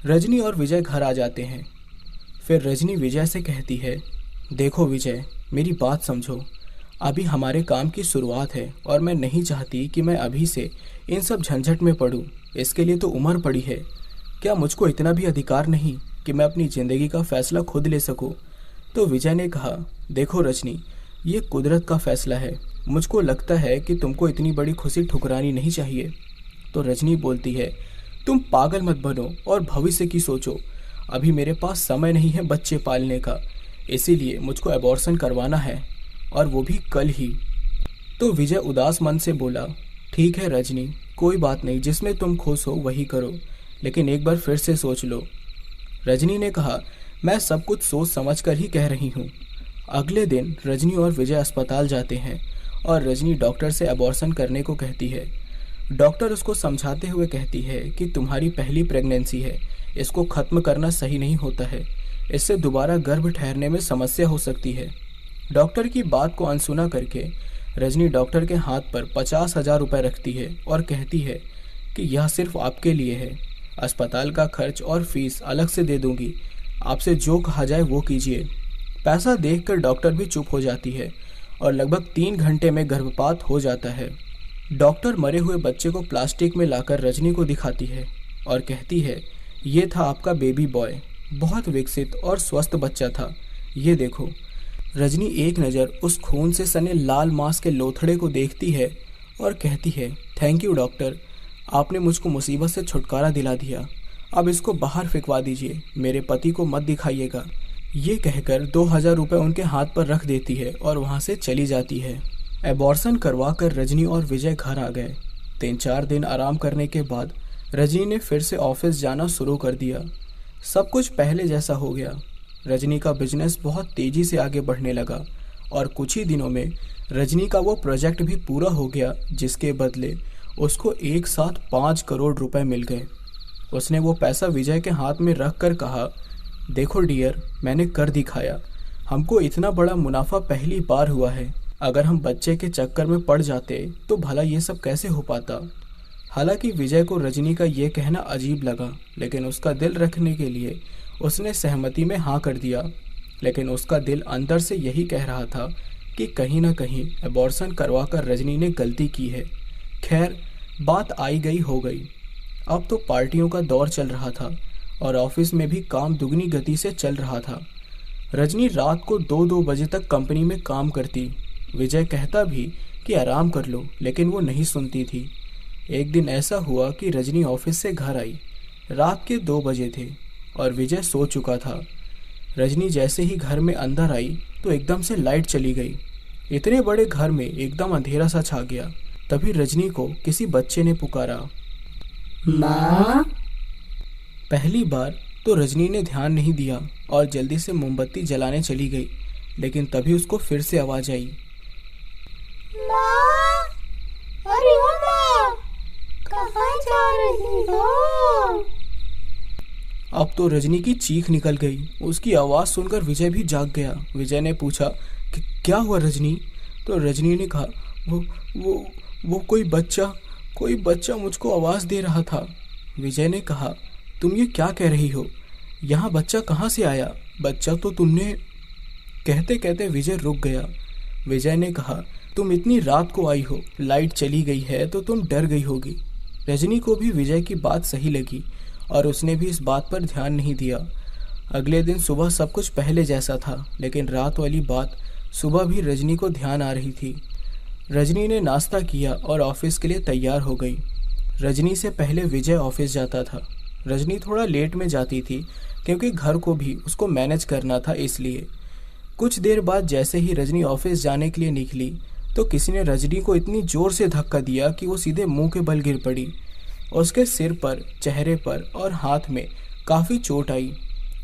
रजनी और विजय घर आ जाते हैं। फिर रजनी विजय से कहती है, देखो विजय, मेरी बात समझो। अभी हमारे काम की शुरुआत है और मैं नहीं चाहती कि मैं अभी से इन सब झंझट में पड़ूं। इसके लिए तो उम्र पड़ी है। क्या मुझको इतना भी अधिकार नहीं कि मैं अपनी ज़िंदगी का फैसला खुद ले सकूं? तो विजय ने कहा, देखो रजनी, ये कुदरत का फैसला है। मुझको लगता है कि तुमको इतनी बड़ी खुशी ठुकरानी नहीं चाहिए। तो रजनी बोलती है, तुम पागल मत बनो और भविष्य की सोचो। अभी मेरे पास समय नहीं है बच्चे पालने का, इसीलिए मुझको अबॉर्शन करवाना है, और वो भी कल ही। तो विजय उदास मन से बोला, ठीक है रजनी, कोई बात नहीं, जिसमें तुम खुश हो वही करो, लेकिन एक बार फिर से सोच लो। रजनी ने कहा, मैं सब कुछ सोच समझ कर ही कह रही हूँ। अगले दिन रजनी और विजय अस्पताल जाते हैं और रजनी डॉक्टर से अबॉर्शन करने को कहती है। डॉक्टर उसको समझाते हुए कहती है कि तुम्हारी पहली प्रेगनेंसी है, इसको ख़त्म करना सही नहीं होता है। इससे दोबारा गर्भ ठहरने में समस्या हो सकती है। डॉक्टर की बात को अनसुना करके रजनी डॉक्टर के हाथ पर 50,000 रुपये रखती है और कहती है कि यह सिर्फ आपके लिए है। अस्पताल का खर्च और फीस अलग से दे दूंगी। आपसे जो कहा जाए वो कीजिए। पैसा देखकर डॉक्टर भी चुप हो जाती है और लगभग 3 घंटे में गर्भपात हो जाता है। डॉक्टर मरे हुए बच्चे को प्लास्टिक में लाकर रजनी को दिखाती है और कहती है, ये था आपका बेबी बॉय, बहुत विकसित और स्वस्थ बच्चा था, ये देखो। रजनी एक नज़र उस खून से सने लाल मांस के लोथड़े को देखती है और कहती है, थैंक यू डॉक्टर, आपने मुझको मुसीबत से छुटकारा दिला दिया। अब इसको बाहर फेंकवा दीजिए, मेरे पति को मत दिखाइएगा। ये कहकर 2,000 रुपये उनके हाथ पर रख देती है और वहाँ से चली जाती है। एबॉर्शन करवा कर रजनी और विजय घर आ गए। 3-4 दिन आराम करने के बाद रजनी ने फिर से ऑफिस जाना शुरू कर दिया। सब कुछ पहले जैसा हो गया। रजनी का बिजनेस बहुत तेज़ी से आगे बढ़ने लगा और कुछ ही दिनों में रजनी का वो प्रोजेक्ट भी पूरा हो गया जिसके बदले उसको एक साथ 5 करोड़ रुपए मिल गए। उसने वो पैसा विजय के हाथ में रख कर कहा, देखो डियर, मैंने कर दिखाया। हमको इतना बड़ा मुनाफा पहली बार हुआ है। अगर हम बच्चे के चक्कर में पड़ जाते तो भला ये सब कैसे हो पाता। हालांकि विजय को रजनी का ये कहना अजीब लगा, लेकिन उसका दिल रखने के लिए उसने सहमति में हाँ कर दिया। लेकिन उसका दिल अंदर से यही कह रहा था कि कहीं ना कहीं अबॉर्शन करवा कर रजनी ने गलती की है। खैर, बात आई गई हो गई। अब तो पार्टियों का दौर चल रहा था और ऑफिस में भी काम दुगनी गति से चल रहा था। रजनी रात को 2-2 बजे तक कंपनी में काम करती। विजय कहता भी कि आराम कर लो, लेकिन वो नहीं सुनती थी। एक दिन ऐसा हुआ कि रजनी ऑफिस से घर आई। रात के 2 बजे थे और विजय सो चुका था। रजनी जैसे ही घर में अंदर आई तो एकदम से लाइट चली गई। इतने बड़े घर में एकदम अंधेरा सा छा गया। तभी रजनी को किसी बच्चे ने पुकारा, माँ। पहली बार तो रजनी ने ध्यान नहीं दिया और जल्दी से मोमबत्ती जलाने चली गई, लेकिन तभी उसको फिर से आवाज आई, माँ, अरे ओ माँ, कहाँ जा रही हो? अब तो रजनी की चीख निकल गई। उसकी आवाज़ सुनकर विजय भी जाग गया। विजय ने पूछा कि क्या हुआ रजनी? तो रजनी ने कहा, वो कोई बच्चा मुझको आवाज़ दे रहा था। विजय ने कहा, तुम ये क्या कह रही हो? यहाँ बच्चा कहाँ से आया? बच्चा तो तुमने। कहते कहते विजय रुक गया। विजय ने कहा, तुम इतनी रात को आई हो, लाइट चली गई है तो तुम डर गई होगी। रजनी को भी विजय की बात सही लगी और उसने भी इस बात पर ध्यान नहीं दिया। अगले दिन सुबह सब कुछ पहले जैसा था, लेकिन रात वाली बात सुबह भी रजनी को ध्यान आ रही थी। रजनी ने नाश्ता किया और ऑफिस के लिए तैयार हो गई। रजनी से पहले विजय ऑफिस जाता था। रजनी थोड़ा लेट में जाती थी क्योंकि घर को भी उसको मैनेज करना था, इसलिए। कुछ देर बाद जैसे ही रजनी ऑफिस जाने के लिए निकली तो किसी ने रजनी को इतनी जोर से धक्का दिया कि वो सीधे मुंह के बल गिर पड़ी। उसके सिर पर, चेहरे पर और हाथ में काफ़ी चोट आई।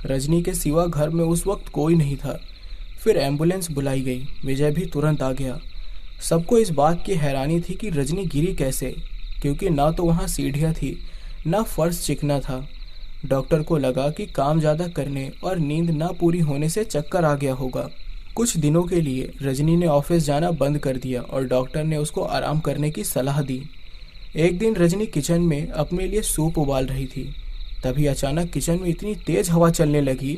रजनी के सिवा घर में उस वक्त कोई नहीं था। फिर एम्बुलेंस बुलाई गई। विजय भी तुरंत आ गया। सबको इस बात की हैरानी थी कि रजनी गिरी कैसे, क्योंकि ना तो वहाँ सीढ़ियाँ थी, ना फर्श चिकना था। डॉक्टर को लगा कि काम ज़्यादा करने और नींद ना पूरी होने से चक्कर आ गया होगा। कुछ दिनों के लिए रजनी ने ऑफिस जाना बंद कर दिया और डॉक्टर ने उसको आराम करने की सलाह दी। एक दिन रजनी किचन में अपने लिए सूप उबाल रही थी। तभी अचानक किचन में इतनी तेज हवा चलने लगी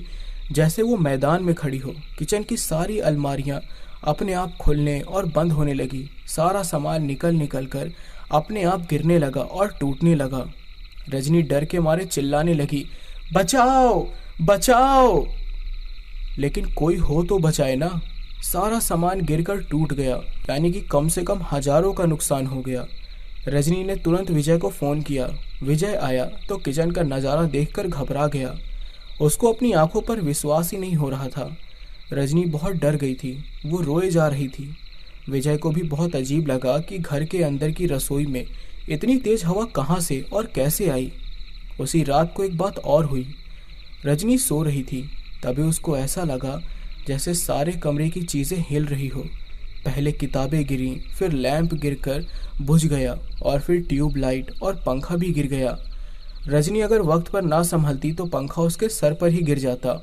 जैसे वो मैदान में खड़ी हो। किचन की सारी अलमारियां अपने आप खुलने और बंद होने लगी। सारा सामान निकल निकल कर अपने आप गिरने लगा और टूटने लगा। रजनी डर के मारे चिल्लाने लगी, बचाओ बचाओ! लेकिन कोई हो तो बचाए ना। सारा सामान गिरकर टूट गया, यानी कि कम से कम हजारों का नुकसान हो गया। रजनी ने तुरंत विजय को फोन किया। विजय आया तो किचन का नज़ारा देखकर घबरा गया। उसको अपनी आंखों पर विश्वास ही नहीं हो रहा था। रजनी बहुत डर गई थी, वो रोए जा रही थी। विजय को भी बहुत अजीब लगा कि घर के अंदर की रसोई में इतनी तेज हवा कहाँ से और कैसे आई। उसी रात को एक बात और हुई। रजनी सो रही थी, तभी उसको ऐसा लगा जैसे सारे कमरे की चीज़ें हिल रही हो। पहले किताबें गिरी, फिर लैंप गिरकर बुझ गया और फिर ट्यूबलाइट और पंखा भी गिर गया। रजनी अगर वक्त पर ना संभलती तो पंखा उसके सर पर ही गिर जाता।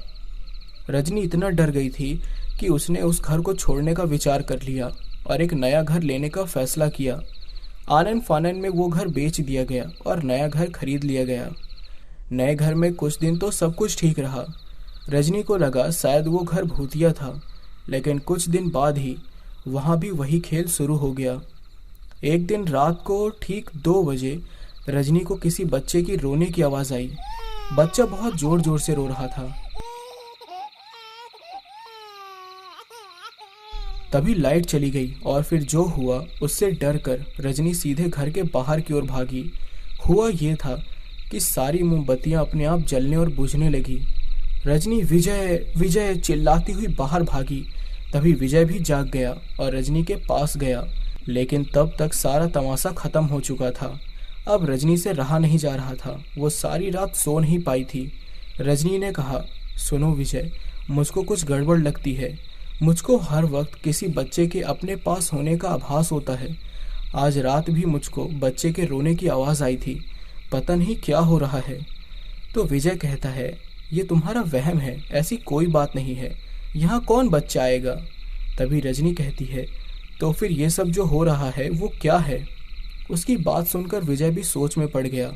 रजनी इतना डर गई थी कि उसने उस घर को छोड़ने का विचार कर लिया और एक नया घर लेने का फैसला किया। आनन फानन में वो घर बेच दिया गया और नया घर खरीद लिया गया। नए घर में कुछ दिन तो सब कुछ ठीक रहा। रजनी को लगा शायद वो घर भूतिया था, लेकिन कुछ दिन बाद ही वहाँ भी वही खेल शुरू हो गया। एक दिन रात को ठीक 2 बजे रजनी को किसी बच्चे की रोने की आवाज़ आई। बच्चा बहुत जोर जोर से रो रहा था। तभी लाइट चली गई और फिर जो हुआ उससे डर कर रजनी सीधे घर के बाहर की ओर भागी। हुआ ये था कि सारी मोमबत्तियां अपने आप जलने और बुझने लगी। रजनी विजय विजय चिल्लाती हुई बाहर भागी। तभी विजय भी जाग गया और रजनी के पास गया, लेकिन तब तक सारा तमाशा खत्म हो चुका था। अब रजनी से रहा नहीं जा रहा था। वो सारी रात सो नहीं पाई थी। रजनी ने कहा, सुनो विजय, मुझको कुछ गड़बड़ लगती है। मुझको हर वक्त किसी बच्चे के अपने पास होने का आभास होता है। आज रात भी मुझको बच्चे के रोने की आवाज़ आई थी। पता नहीं क्या हो रहा है। तो विजय कहता है, ये तुम्हारा वहम है, ऐसी कोई बात नहीं है। यहाँ कौन बच्चा आएगा? तभी रजनी कहती है, तो फिर ये सब जो हो रहा है वो क्या है? उसकी बात सुनकर विजय भी सोच में पड़ गया।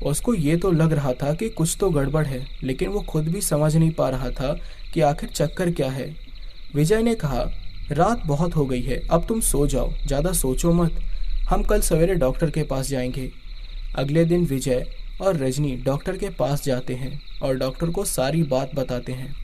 उसको ये तो लग रहा था कि कुछ तो गड़बड़ है, लेकिन वो खुद भी समझ नहीं पा रहा था कि आखिर चक्कर क्या है। विजय ने कहा, रात बहुत हो गई है, अब तुम सो जाओ, ज़्यादा सोचो मत। हम कल सवेरे डॉक्टर के पास जाएंगे। अगले दिन विजय और रजनी डॉक्टर के पास जाते हैं और डॉक्टर को सारी बात बताते हैं।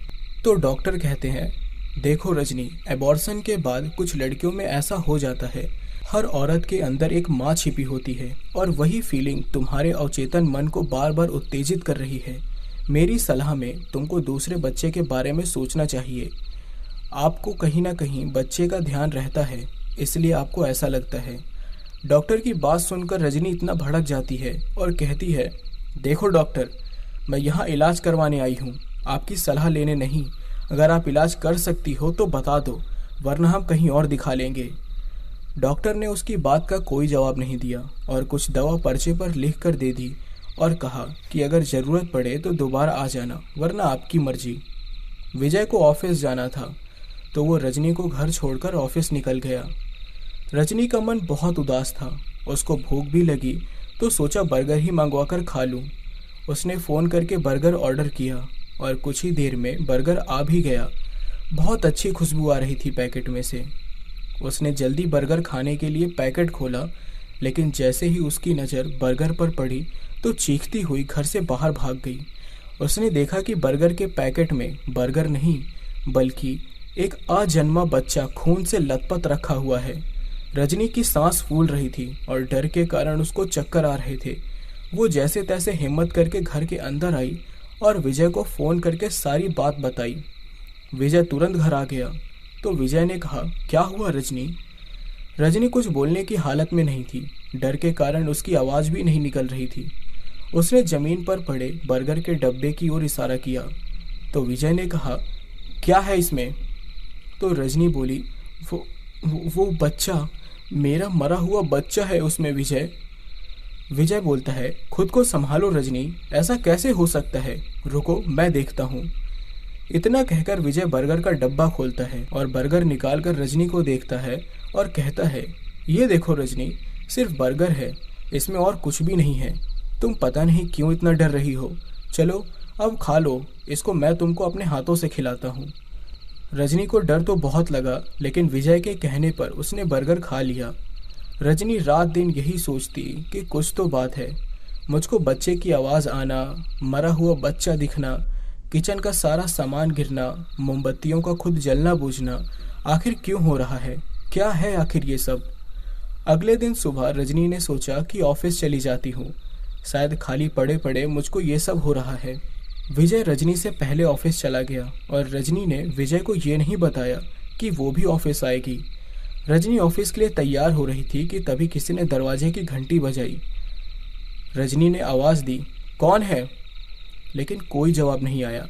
तो डॉक्टर कहते हैं, देखो रजनी, एबॉर्शन के बाद कुछ लड़कियों में ऐसा हो जाता है। हर औरत के अंदर एक माँ छिपी होती है और वही फीलिंग तुम्हारे अवचेतन मन को बार बार उत्तेजित कर रही है। मेरी सलाह में तुमको दूसरे बच्चे के बारे में सोचना चाहिए। आपको कहीं ना कहीं बच्चे का ध्यान रहता है, इसलिए आपको ऐसा लगता है। डॉक्टर की बात सुनकर रजनी इतना भड़क जाती है और कहती है, देखो डॉक्टर, मैं यहाँ इलाज करवाने आई हूँ, आपकी सलाह लेने नहीं। अगर आप इलाज कर सकती हो तो बता दो, वरना हम कहीं और दिखा लेंगे। डॉक्टर ने उसकी बात का कोई जवाब नहीं दिया और कुछ दवा पर्चे पर लिख कर दे दी और कहा कि अगर ज़रूरत पड़े तो दोबारा आ जाना, वरना आपकी मर्जी। विजय को ऑफिस जाना था, तो वो रजनी को घर छोड़कर ऑफिस निकल गया। रजनी का मन बहुत उदास था। उसको भूख भी लगी तो सोचा बर्गर ही मंगवा कर खा लूँ। उसने फ़ोन करके बर्गर ऑर्डर किया और कुछ ही देर में बर्गर आ भी गया। बहुत अच्छी खुशबू आ रही थी पैकेट में से। उसने जल्दी बर्गर खाने के लिए पैकेट खोला, लेकिन जैसे ही उसकी नज़र बर्गर पर पड़ी तो चीखती हुई घर से बाहर भाग गई। उसने देखा कि बर्गर के पैकेट में बर्गर नहीं बल्कि एक अजन्मा बच्चा खून से लथपथ रखा हुआ है। रजनी की सांस फूल रही थी और डर के कारण उसको चक्कर आ रहे थे। वो जैसे तैसे हिम्मत करके घर के अंदर आई और विजय को फ़ोन करके सारी बात बताई। विजय तुरंत घर आ गया। तो विजय ने कहा, क्या हुआ रजनी? रजनी कुछ बोलने की हालत में नहीं थी। डर के कारण उसकी आवाज़ भी नहीं निकल रही थी। उसने ज़मीन पर पड़े बर्गर के डब्बे की ओर इशारा किया। तो विजय ने कहा, क्या है इसमें? तो रजनी बोली, वो बच्चा, मेरा मरा हुआ बच्चा है उसमें विजय। विजय बोलता है, खुद को संभालो रजनी, ऐसा कैसे हो सकता है, रुको मैं देखता हूँ। इतना कहकर विजय बर्गर का डब्बा खोलता है और बर्गर निकालकर रजनी को देखता है और कहता है, ये देखो रजनी, सिर्फ बर्गर है, इसमें और कुछ भी नहीं है। तुम पता नहीं क्यों इतना डर रही हो। चलो अब खा लो, इसको मैं तुमको अपने हाथों से खिलाता हूँ। रजनी को डर तो बहुत लगा, लेकिन विजय के कहने पर उसने बर्गर खा लिया। रजनी रात दिन यही सोचती कि कुछ तो बात है। मुझको बच्चे की आवाज़ आना, मरा हुआ बच्चा दिखना, किचन का सारा सामान गिरना, मोमबत्तियों का खुद जलना बुझना, आखिर क्यों हो रहा है, क्या है आखिर ये सब। अगले दिन सुबह रजनी ने सोचा कि ऑफिस चली जाती हूँ, शायद खाली पड़े पड़े मुझको ये सब हो रहा है। विजय रजनी से पहले ऑफिस चला गया और रजनी ने विजय को ये नहीं बताया कि वो भी ऑफिस आएगी। रजनी ऑफिस के लिए तैयार हो रही थी कि तभी किसी ने दरवाजे की घंटी बजाई। रजनी ने आवाज़ दी, कौन है, लेकिन कोई जवाब नहीं आया।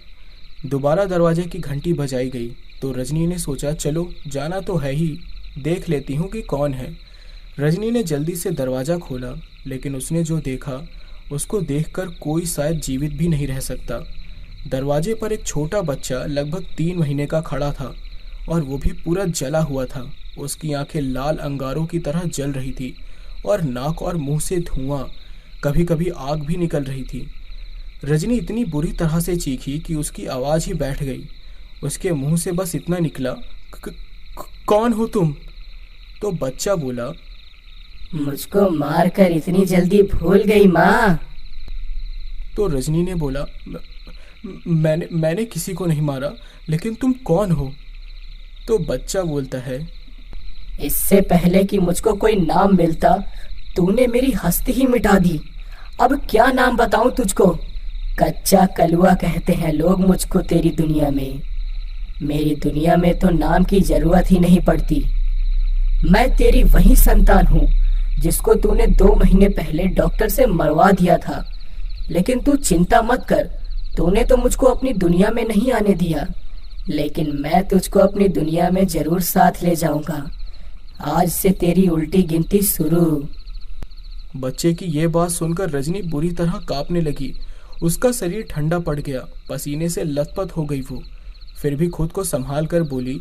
दोबारा दरवाजे की घंटी बजाई गई तो रजनी ने सोचा, चलो जाना तो है ही, देख लेती हूँ कि कौन है। रजनी ने जल्दी से दरवाज़ा खोला, लेकिन उसने जो देखा उसको देखकर कोई शायद जीवित भी नहीं रह सकता। दरवाजे पर एक छोटा बच्चा लगभग 3 महीने का खड़ा था और वो भी पूरा जला हुआ था। उसकी आंखें लाल अंगारों की तरह जल रही थी और नाक और मुंह से धुआं, कभी कभी आग भी निकल रही थी। रजनी इतनी बुरी तरह से चीखी कि उसकी आवाज़ ही बैठ गई। उसके मुंह से बस इतना निकला, कौन हो तुम? तो बच्चा बोला, मुझको मारकर इतनी जल्दी भूल गई माँ। तो रजनी ने बोला, मैंने किसी को नहीं मारा, लेकिन तुम कौन हो? तो बच्चा बोलता है, इससे पहले कि मुझको कोई नाम मिलता तूने मेरी हस्ती ही मिटा दी। अब क्या नाम बताऊं तुझको? कच्चा कलुआ कहते हैं लोग मुझको तेरी दुनिया में। मेरी दुनिया में तो नाम की जरूरत ही नहीं पड़ती। मैं तेरी वही संतान हूँ जिसको तूने 2 महीने पहले डॉक्टर से मरवा दिया था। लेकिन तू चिंता मत कर, तूने तो मुझको अपनी दुनिया में नहीं आने दिया, लेकिन मैं तुझको अपनी दुनिया में जरूर साथ ले जाऊंगा। आज से तेरी उल्टी गिनती शुरू। बच्चे की ये बात सुनकर रजनी बुरी तरह कांपने लगी। उसका शरीर ठंडा पड़ गया, पसीने से लथपथ हो गई वो। फिर भी खुद को संभाल कर बोली,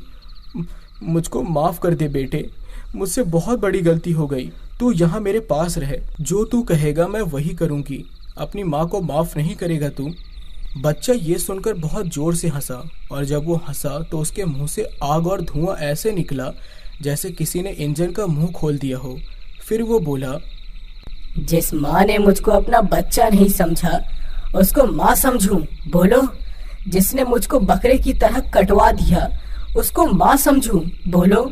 मुझको माफ कर दे बेटे, मुझसे बहुत बड़ी गलती हो गई। तू यहाँ मेरे पास रहे, जो तू कहेगा मैं वही करूँगी। अपनी माँ को माफ नहीं करेगा तू? बच्चा ये सुनकर बहुत जोर से हंसा, और जब वो हंसा तो उसके मुंह से आग और धुआं ऐसे निकला जैसे किसी ने इंजन का मुंह खोल दिया हो। फिर वो बोला, जिस माँ ने मुझको अपना बच्चा नहीं समझा उसको माँ समझूं? बोलो। जिसने मुझको बकरे की तरह कटवा दिया उसको माँ समझूं? बोलो।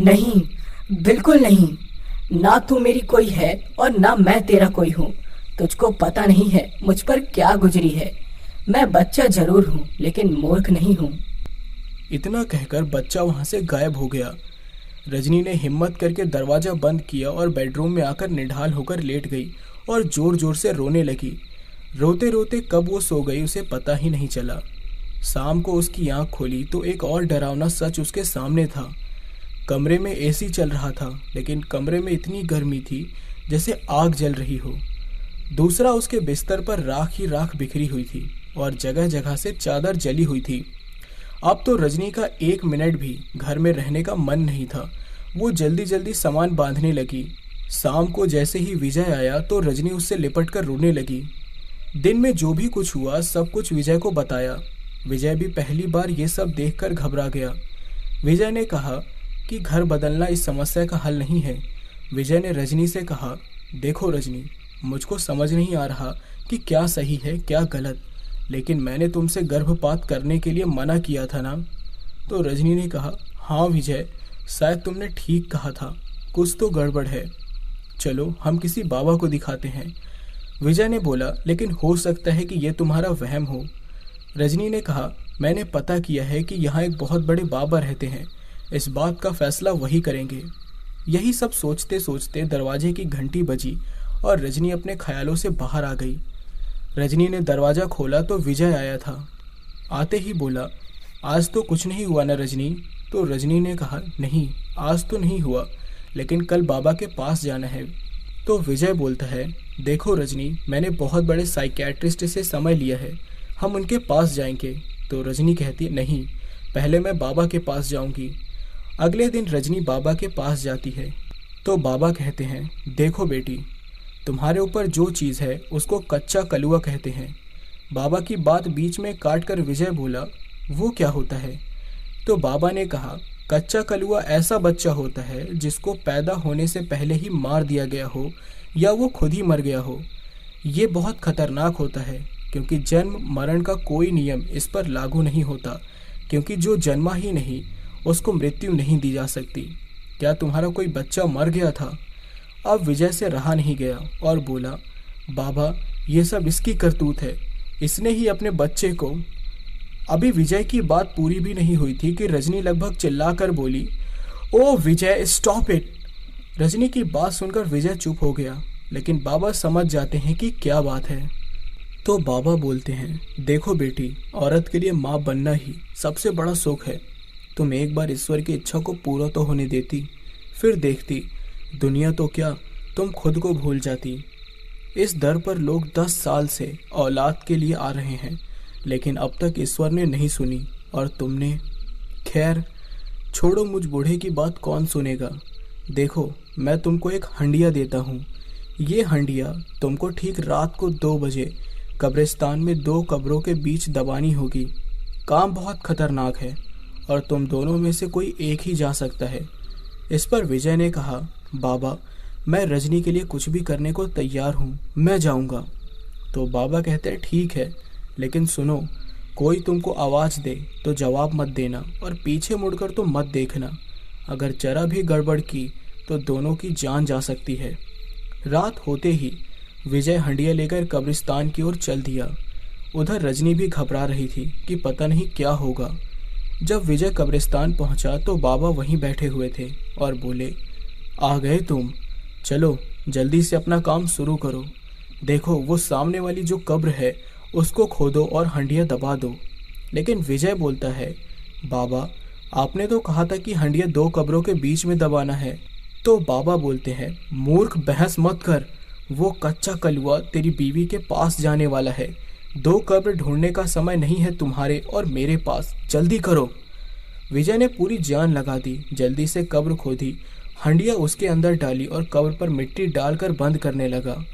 नहीं, बिल्कुल नहीं। ना तू मेरी कोई है और ना मैं तेरा कोई हूँ। तुझको पता नहीं है मुझ पर क्या गुजरी है। मैं बच्चा जरूर हूँ, लेकिन मूर्ख नहीं हूँ। इतना कहकर बच्चा वहां से गायब हो गया। रजनी ने हिम्मत करके दरवाजा बंद किया और बेडरूम में आकर निढाल होकर लेट गई और जोर जोर से रोने लगी। रोते रोते कब वो सो गई उसे पता ही नहीं चला। शाम को उसकी आंख खोली तो एक और डरावना सच उसके सामने था। कमरे में एसी चल रहा था, लेकिन कमरे में इतनी गर्मी थी जैसे आग जल रही हो। दूसरा, उसके बिस्तर पर राख ही राख बिखरी हुई थी और जगह जगह से चादर जली हुई थी। अब तो रजनी का 1 मिनट भी घर में रहने का मन नहीं था। वो जल्दी जल्दी सामान बांधने लगी। शाम को जैसे ही विजय आया तो रजनी उससे लिपट कर रोने लगी। दिन में जो भी कुछ हुआ सब कुछ विजय को बताया। विजय भी पहली बार ये सब देखकर घबरा गया। विजय ने कहा कि घर बदलना इस समस्या का हल नहीं है। विजय ने रजनी से कहा, देखो रजनी, मुझको समझ नहीं आ रहा कि क्या सही है क्या गलत, लेकिन मैंने तुमसे गर्भपात करने के लिए मना किया था ना? तो रजनी ने कहा, हाँ विजय, शायद तुमने ठीक कहा था, कुछ तो गड़बड़ है। चलो हम किसी बाबा को दिखाते हैं। विजय ने बोला, लेकिन हो सकता है कि यह तुम्हारा वहम हो। रजनी ने कहा, मैंने पता किया है कि यहाँ एक बहुत बड़े बाबा रहते हैं, इस बात का फैसला वही करेंगे। यही सब सोचते सोचते दरवाजे की घंटी बजी और रजनी अपने ख्यालों से बाहर आ गई। रजनी ने दरवाज़ा खोला तो विजय आया था। आते ही बोला, आज तो कुछ नहीं हुआ ना रजनी? तो रजनी ने कहा, नहीं आज तो नहीं हुआ, लेकिन कल बाबा के पास जाना है। तो विजय बोलता है, देखो रजनी, मैंने बहुत बड़े साइकियाट्रिस्ट से समय लिया है, हम उनके पास जाएंगे। तो रजनी कहती है, नहीं, पहले मैं बाबा के पास जाऊंगी। अगले दिन रजनी बाबा के पास जाती है तो बाबा कहते हैं, देखो बेटी, तुम्हारे ऊपर जो चीज़ है उसको कच्चा कलुआ कहते हैं। बाबा की बात बीच में काट कर विजय बोला, वो क्या होता है? तो बाबा ने कहा, कच्चा कलुआ ऐसा बच्चा होता है जिसको पैदा होने से पहले ही मार दिया गया हो या वो खुद ही मर गया हो। ये बहुत खतरनाक होता है क्योंकि जन्म मरण का कोई नियम इस पर लागू नहीं होता, क्योंकि जो जन्मा ही नहीं उसको मृत्यु नहीं दी जा सकती। क्या तुम्हारा कोई बच्चा मर गया था? अब विजय से रहा नहीं गया और बोला, बाबा, ये सब इसकी करतूत है, इसने ही अपने बच्चे को। अभी विजय की बात पूरी भी नहीं हुई थी कि रजनी लगभग चिल्लाकर बोली, ओ विजय, स्टॉप इट। रजनी की बात सुनकर विजय चुप हो गया, लेकिन बाबा समझ जाते हैं कि क्या बात है। तो बाबा बोलते हैं, देखो बेटी, औरत के लिए माँ बनना ही सबसे बड़ा सुख है। तुम एक बार ईश्वर की इच्छा को पूरा तो होने देती, फिर देखती, दुनिया तो क्या, तुम खुद को भूल जाती। इस दर पर लोग 10 साल से औलाद के लिए आ रहे हैं, लेकिन अब तक ईश्वर ने नहीं सुनी और तुमने। खैर छोड़ो, मुझ बूढ़े की बात कौन सुनेगा। देखो, मैं तुमको एक हंडिया देता हूँ। ये हंडिया तुमको ठीक रात को 2 बजे कब्रिस्तान में 2 कब्रों के बीच दबानी होगी। काम बहुत खतरनाक है और तुम दोनों में से कोई एक ही जा सकता है। इस पर विजय ने कहा, बाबा, मैं रजनी के लिए कुछ भी करने को तैयार हूँ, मैं जाऊँगा। तो बाबा कहते हैं, ठीक है, लेकिन सुनो, कोई तुमको आवाज़ दे तो जवाब मत देना और पीछे मुड़कर तो मत देखना। अगर जरा भी गड़बड़ की तो दोनों की जान जा सकती है। रात होते ही विजय हंडिया लेकर कब्रिस्तान की ओर चल दिया। उधर रजनी भी घबरा रही थी कि पता नहीं क्या होगा। जब विजय कब्रिस्तान पहुंचा तो बाबा वहीं बैठे हुए थे और बोले, आ गए तुम, चलो जल्दी से अपना काम शुरू करो। देखो, वो सामने वाली जो कब्र है उसको खोदो और हंडिया दबा दो। लेकिन विजय बोलता है, बाबा, आपने तो कहा था कि हंडिया 2 कब्रों के बीच में दबाना है। तो बाबा बोलते हैं, मूर्ख, बहस मत कर, वो कच्चा कलुआ तेरी बीवी के पास जाने वाला है। 2 कब्र ढूंढने का समय नहीं है तुम्हारे और मेरे पास, जल्दी करो। विजय ने पूरी जान लगा दी, जल्दी से कब्र खोदी, हंडिया उसके अंदर डाली और कब्र पर मिट्टी डालकर बंद करने लगा।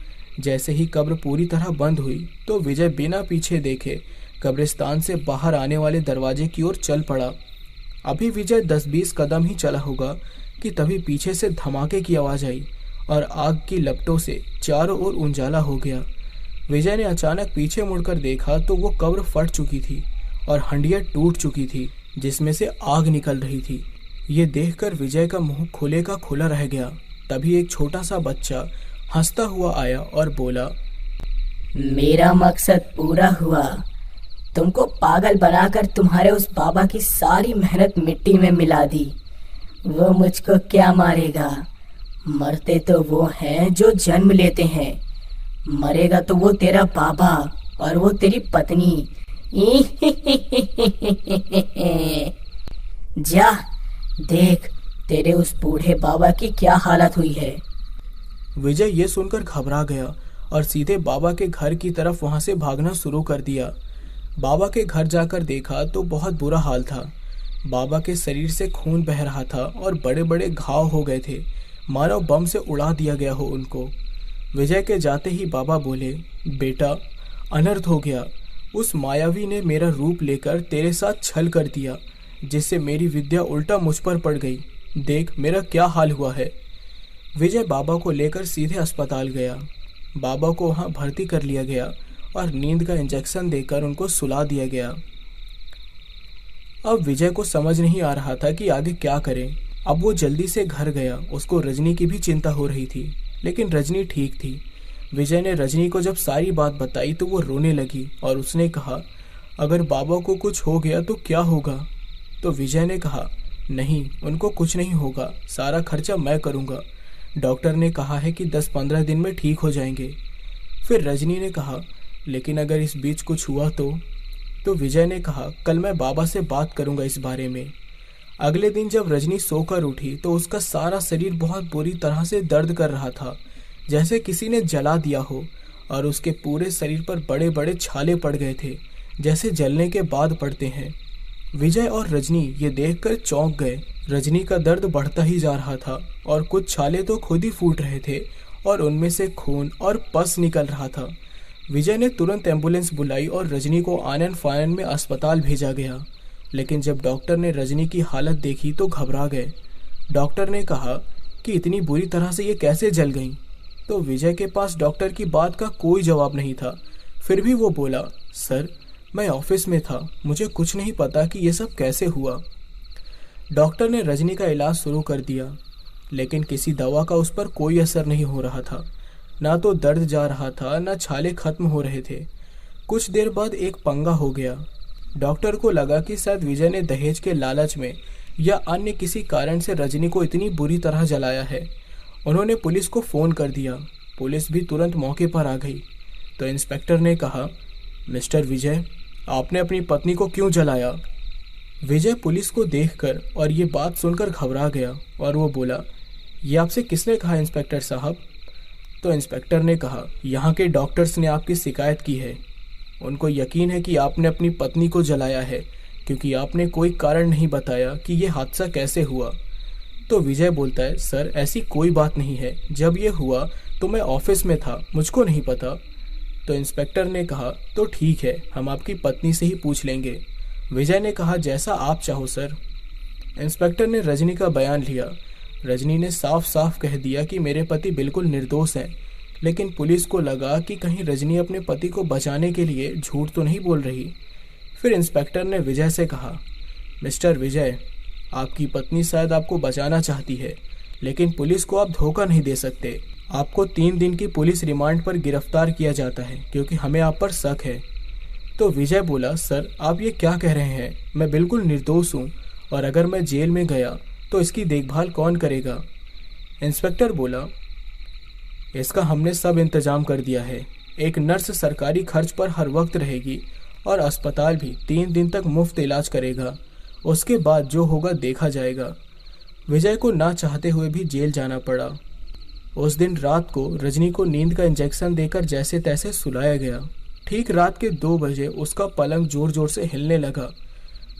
जैसे ही कब्र पूरी तरह बंद हुई तो विजय बिना पीछे देखे कब्रिस्तान से बाहर आने वाले दरवाजे की ओर चल पड़ा। अभी विजय 10-20 कदम ही चला होगा कि तभी पीछे से धमाके की आवाज़ आई और आग की लपटों से चारों ओर उजाला हो गया। विजय ने अचानक पीछे मुड़कर देखा तो वो कब्र फट चुकी थी और हंडिया टूट चुकी थी जिसमें से आग निकल रही थी। ये देखकर विजय का मुंह खुले का खुला रह गया। तभी एक छोटा सा बच्चा हंसता हुआ आया और बोला, मेरा मकसद पूरा हुआ। तुमको पागल बनाकर तुम्हारे उस बाबा की सारी मेहनत मिट्टी में मिला दी। वो मुझको क्या मारेगा? मरते तो वो हैं जो जन्म लेते हैं, मरेगा तो वो तेरा बाबा और वो तेरी पत्नी। जा देख, तेरे उस बूढ़े बाबा की क्या हालत हुई है। विजय ये सुनकर घबरा गया और सीधे बाबा के घर की तरफ वहां से भागना शुरू कर दिया। बाबा के घर जाकर देखा तो बहुत बुरा हाल था। बाबा के शरीर से खून बह रहा था और बड़े बड़े घाव हो गए थे, मानो बम से उड़ा दिया गया हो उनको। विजय के जाते ही बाबा बोले, बेटा, अनर्थ हो गया। उस मायावी ने मेरा रूप लेकर तेरे साथ छल कर दिया, जिससे मेरी विद्या उल्टा मुझ पर पड़ गई। देख मेरा क्या हाल हुआ है। विजय बाबा को लेकर सीधे अस्पताल गया। बाबा को वहां भर्ती कर लिया गया और नींद का इंजेक्शन देकर उनको सुला दिया गया। अब विजय को समझ नहीं आ रहा था कि आगे क्या करें। अब वो जल्दी से घर गया। उसको रजनी की भी चिंता हो रही थी, लेकिन रजनी ठीक थी। विजय ने रजनी को जब सारी बात बताई तो वो रोने लगी और उसने कहा, अगर बाबा को कुछ हो गया तो क्या होगा? तो विजय ने कहा, नहीं, उनको कुछ नहीं होगा, सारा खर्चा मैं करूँगा। डॉक्टर ने कहा है कि 10-15 दिन में ठीक हो जाएंगे। फिर रजनी ने कहा, लेकिन अगर इस बीच कुछ हुआ तो विजय ने कहा, कल मैं बाबा से बात करूंगा इस बारे में। अगले दिन जब रजनी सोकर उठी तो उसका सारा शरीर बहुत बुरी तरह से दर्द कर रहा था, जैसे किसी ने जला दिया हो, और उसके पूरे शरीर पर बड़े बड़े छाले पड़ गए थे, जैसे जलने के बाद पड़ते हैं। विजय और रजनी ये देखकर चौंक गए। रजनी का दर्द बढ़ता ही जा रहा था और कुछ छाले तो खुद ही फूट रहे थे और उनमें से खून और पस निकल रहा था। विजय ने तुरंत एम्बुलेंस बुलाई और रजनी को आनन फानन में अस्पताल भेजा गया। लेकिन जब डॉक्टर ने रजनी की हालत देखी तो घबरा गए। डॉक्टर ने कहा कि इतनी बुरी तरह से ये कैसे जल गईं? तो विजय के पास डॉक्टर की बात का कोई जवाब नहीं था। फिर भी वो बोला, सर, मैं ऑफिस में था, मुझे कुछ नहीं पता कि ये सब कैसे हुआ। डॉक्टर ने रजनी का इलाज शुरू कर दिया, लेकिन किसी दवा का उस पर कोई असर नहीं हो रहा था। ना तो दर्द जा रहा था, ना छाले खत्म हो रहे थे। कुछ देर बाद एक पंगा हो गया। डॉक्टर को लगा कि शायद विजय ने दहेज के लालच में या अन्य किसी कारण से रजनी को इतनी बुरी तरह जलाया है। उन्होंने पुलिस को फ़ोन कर दिया। पुलिस भी तुरंत मौके पर आ गई। तो इंस्पेक्टर ने कहा, मिस्टर विजय, आपने अपनी पत्नी को क्यों जलाया? विजय पुलिस को देखकर और ये बात सुनकर घबरा गया और वो बोला, ये आपसे किसने कहा इंस्पेक्टर साहब? तो इंस्पेक्टर ने कहा, यहाँ के डॉक्टर्स ने आपकी शिकायत की है। उनको यकीन है कि आपने अपनी पत्नी को जलाया है, क्योंकि आपने कोई कारण नहीं बताया कि ये हादसा कैसे हुआ। तो विजय बोलता है, सर, ऐसी कोई बात नहीं है। जब ये हुआ तो मैं ऑफिस में था, मुझको नहीं पता। तो इंस्पेक्टर ने कहा, तो ठीक है, हम आपकी पत्नी से ही पूछ लेंगे। विजय ने कहा, जैसा आप चाहो सर। इंस्पेक्टर ने रजनी का बयान लिया। रजनी ने साफ साफ कह दिया कि मेरे पति बिल्कुल निर्दोष हैं। लेकिन पुलिस को लगा कि कहीं रजनी अपने पति को बचाने के लिए झूठ तो नहीं बोल रही। फिर इंस्पेक्टर ने विजय से कहा, मिस्टर विजय, आपकी पत्नी शायद आपको बचाना चाहती है, लेकिन पुलिस को आप धोखा नहीं दे सकते। आपको 3 दिन की पुलिस रिमांड पर गिरफ्तार किया जाता है, क्योंकि हमें आप पर शक है। तो विजय बोला, सर, आप ये क्या कह रहे हैं? मैं बिल्कुल निर्दोष हूँ, और अगर मैं जेल में गया तो इसकी देखभाल कौन करेगा? इंस्पेक्टर बोला, इसका हमने सब इंतजाम कर दिया है। एक नर्स सरकारी खर्च पर हर वक्त रहेगी और अस्पताल भी 3 दिन तक मुफ्त इलाज करेगा। उसके बाद जो होगा देखा जाएगा। विजय को ना चाहते हुए भी जेल जाना पड़ा। उस दिन रात को रजनी को नींद का इंजेक्शन देकर जैसे तैसे सुलाया गया। ठीक रात के 2 बजे उसका पलंग जोर जोर से हिलने लगा।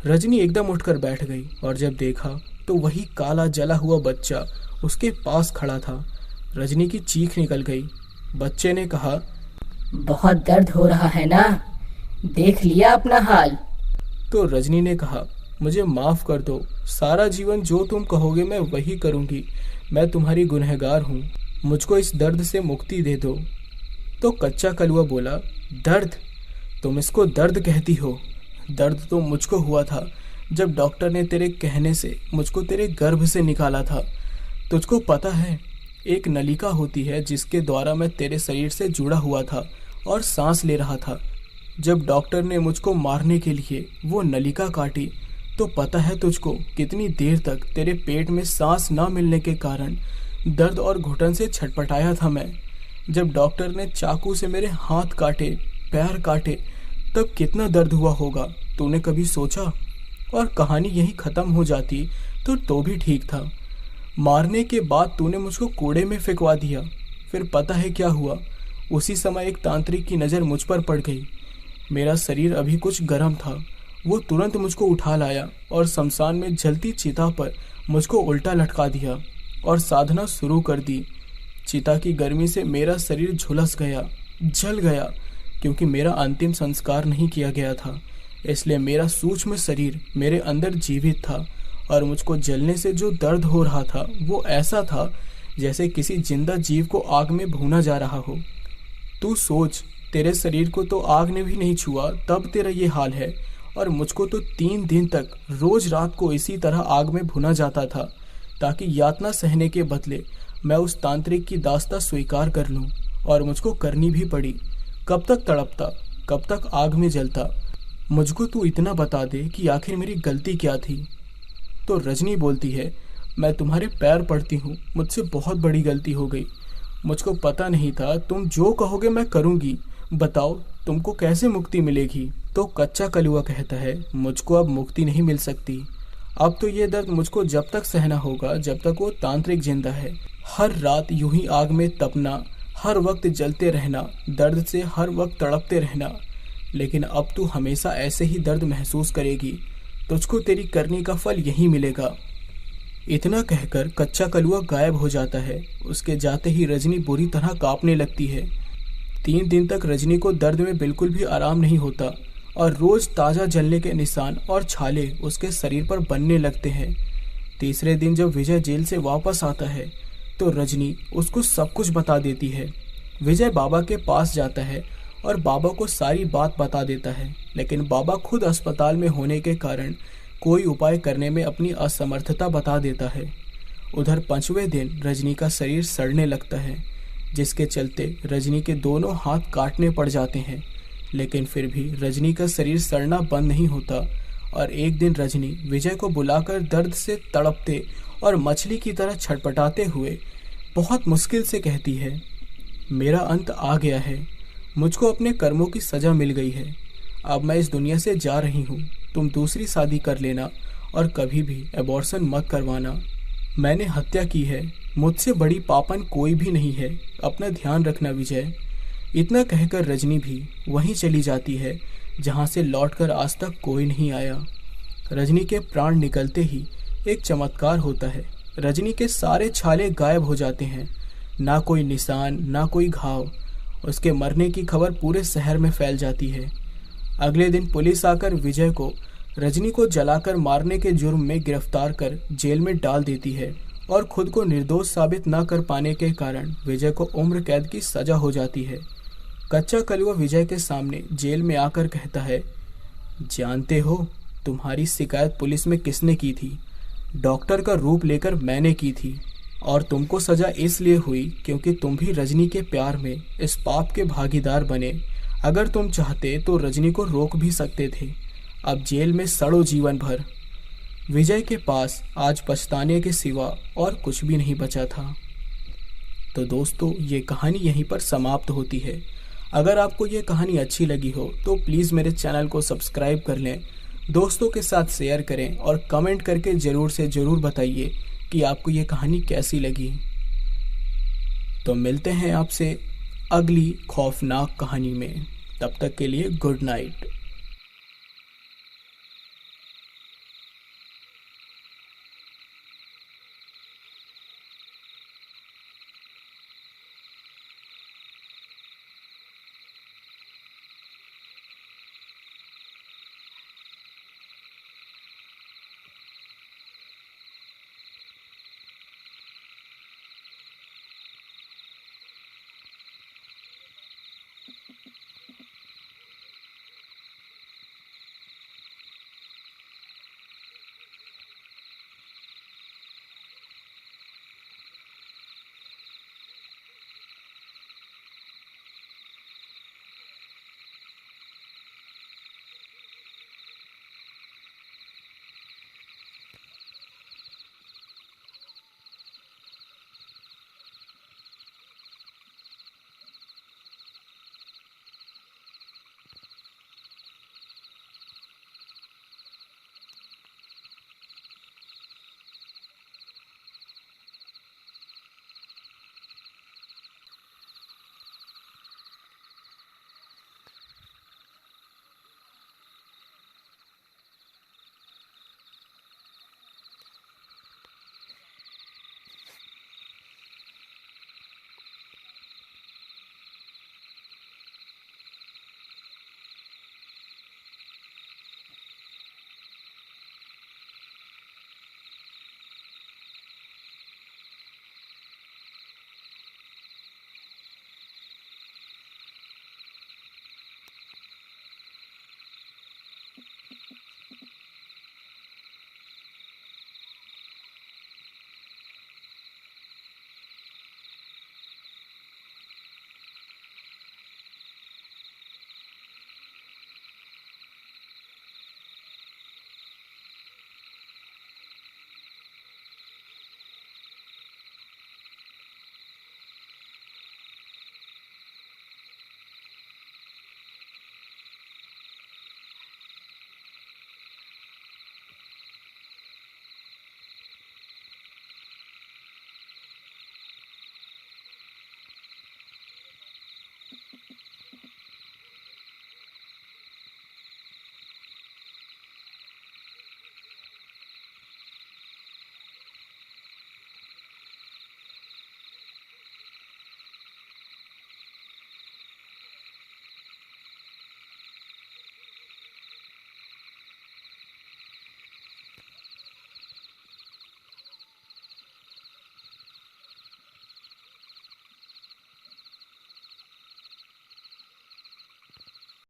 रजनी एकदम उठकर बैठ गई और जब देखा तो वही काला जला हुआ बच्चा उसके पास खड़ा था। रजनी की चीख निकल गई। बच्चे ने कहा, बहुत दर्द हो रहा है ना? देख लिया अपना हाल? तो रजनी ने कहा, मुझे माफ कर दो, सारा जीवन जो तुम कहोगे मैं वही करूंगी। मैं तुम्हारी गुनहगार हूँ, मुझको इस दर्द से मुक्ति दे दो। तो कच्चा कलुआ बोला, दर्द? तुम इसको दर्द कहती हो? दर्द तो मुझको हुआ था जब डॉक्टर ने तेरे कहने से मुझको तेरे गर्भ से निकाला था। तुझको पता है, एक नलिका होती है जिसके द्वारा मैं तेरे शरीर से जुड़ा हुआ था और सांस ले रहा था। जब डॉक्टर ने मुझको मारने के लिए वो नलिका काटी तो पता है तुझको कितनी देर तक तेरे पेट में सांस ना मिलने के कारण दर्द और घुटन से छटपटाया था मैं। जब डॉक्टर ने चाकू से मेरे हाथ काटे, पैर काटे, तब कितना दर्द हुआ होगा, तूने कभी सोचा? और कहानी यहीं ख़त्म हो जाती तो भी ठीक था। मारने के बाद तूने मुझको कूड़े में फेंकवा दिया। फिर पता है क्या हुआ? उसी समय एक तांत्रिक की नज़र मुझ पर पड़ गई। मेरा शरीर अभी कुछ गर्म था, वो तुरंत मुझको उठा लाया और शमशान में जलती चिता पर मुझको उल्टा लटका दिया और साधना शुरू कर दी। चिता की गर्मी से मेरा शरीर झुलस गया, जल गया, क्योंकि मेरा अंतिम संस्कार नहीं किया गया था। इसलिए मेरा सूक्ष्म शरीर मेरे अंदर जीवित था और मुझको जलने से जो दर्द हो रहा था वो ऐसा था जैसे किसी जिंदा जीव को आग में भूना जा रहा हो। तू सोच, तेरे शरीर को तो आग ने भी नहीं छुआ, तब तेरा ये हाल है, और मुझको तो 3 दिन तक रोज रात को इसी तरह आग में भुना जाता था, ताकि यातना सहने के बदले मैं उस तांत्रिक की दास्ता स्वीकार कर लूं, और मुझको करनी भी पड़ी। कब तक तड़पता, कब तक आग में जलता? मुझको तू इतना बता दे कि आखिर मेरी गलती क्या थी। तो रजनी बोलती है, मैं तुम्हारे पैर पड़ती हूँ, मुझसे बहुत बड़ी गलती हो गई। मुझको पता नहीं था, तुम जो कहोगे मैं करूँगी। बताओ तुमको कैसे मुक्ति मिलेगी? तो कच्चा कलुआ कहता है, मुझको अब मुक्ति नहीं मिल सकती। अब तो ये दर्द मुझको जब तक सहना होगा जब तक वो तांत्रिक जिंदा है। हर रात यूं ही आग में तपना, हर वक्त जलते रहना, दर्द से हर वक्त तड़पते रहना। लेकिन अब तू हमेशा ऐसे ही दर्द महसूस करेगी, तुझको तेरी करनी का फल यही मिलेगा। इतना कहकर कच्चा कलुआ गायब हो जाता है। उसके जाते ही रजनी बुरी तरह कांपने लगती है। 3 दिन तक रजनी को दर्द में बिल्कुल भी आराम नहीं होता और रोज ताजा जलने के निशान और छाले उसके शरीर पर बनने लगते हैं। तीसरे दिन जब विजय जेल से वापस आता है तो रजनी उसको सब कुछ बता देती है। विजय बाबा के पास जाता है और बाबा को सारी बात बता देता है, लेकिन बाबा खुद अस्पताल में होने के कारण कोई उपाय करने में अपनी असमर्थता बता देता है। उधर 5वें दिन रजनी का शरीर सड़ने लगता है, जिसके चलते रजनी के दोनों हाथ काटने पड़ जाते हैं। लेकिन फिर भी रजनी का शरीर सड़ना बंद नहीं होता और एक दिन रजनी विजय को बुलाकर दर्द से तड़पते और मछली की तरह छटपटाते हुए बहुत मुश्किल से कहती है, मेरा अंत आ गया है, मुझको अपने कर्मों की सजा मिल गई है। अब मैं इस दुनिया से जा रही हूँ, तुम दूसरी शादी कर लेना और कभी भी एबॉर्शन मत करवाना। मैंने हत्या की है, मुझसे बड़ी पापन कोई भी नहीं है, अपना ध्यान रखना विजय। इतना कहकर रजनी भी वहीं चली जाती है जहाँ से लौटकर आज तक कोई नहीं आया। रजनी के प्राण निकलते ही एक चमत्कार होता है। रजनी के सारे छाले गायब हो जाते हैं, ना कोई निशान, ना कोई घाव। उसके मरने की खबर पूरे शहर में फैल जाती है। अगले दिन पुलिस आकर विजय को रजनी को जलाकर मारने के जुर्म में गिरफ्तार कर जेल में डाल देती है और खुद को निर्दोष साबित न कर पाने के कारण विजय को उम्र कैद की सजा हो जाती है। कच्चा कलुआ विजय के सामने जेल में आकर कहता है, जानते हो तुम्हारी शिकायत पुलिस में किसने की थी? डॉक्टर का रूप लेकर मैंने की थी और तुमको सजा इसलिए हुई क्योंकि तुम भी रजनी के प्यार में इस पाप के भागीदार बने। अगर तुम चाहते तो रजनी को रोक भी सकते थे। अब जेल में सड़ो जीवन भर। विजय के पास आज पछताने के सिवा और कुछ भी नहीं बचा था। तो दोस्तों, ये कहानी यहीं पर समाप्त होती है। अगर आपको ये कहानी अच्छी लगी हो तो प्लीज़ मेरे चैनल को सब्सक्राइब कर लें, दोस्तों के साथ शेयर करें और कमेंट करके ज़रूर से ज़रूर बताइए कि आपको ये कहानी कैसी लगी। तो मिलते हैं आपसे अगली खौफनाक कहानी में। तब तक के लिए गुड नाइट।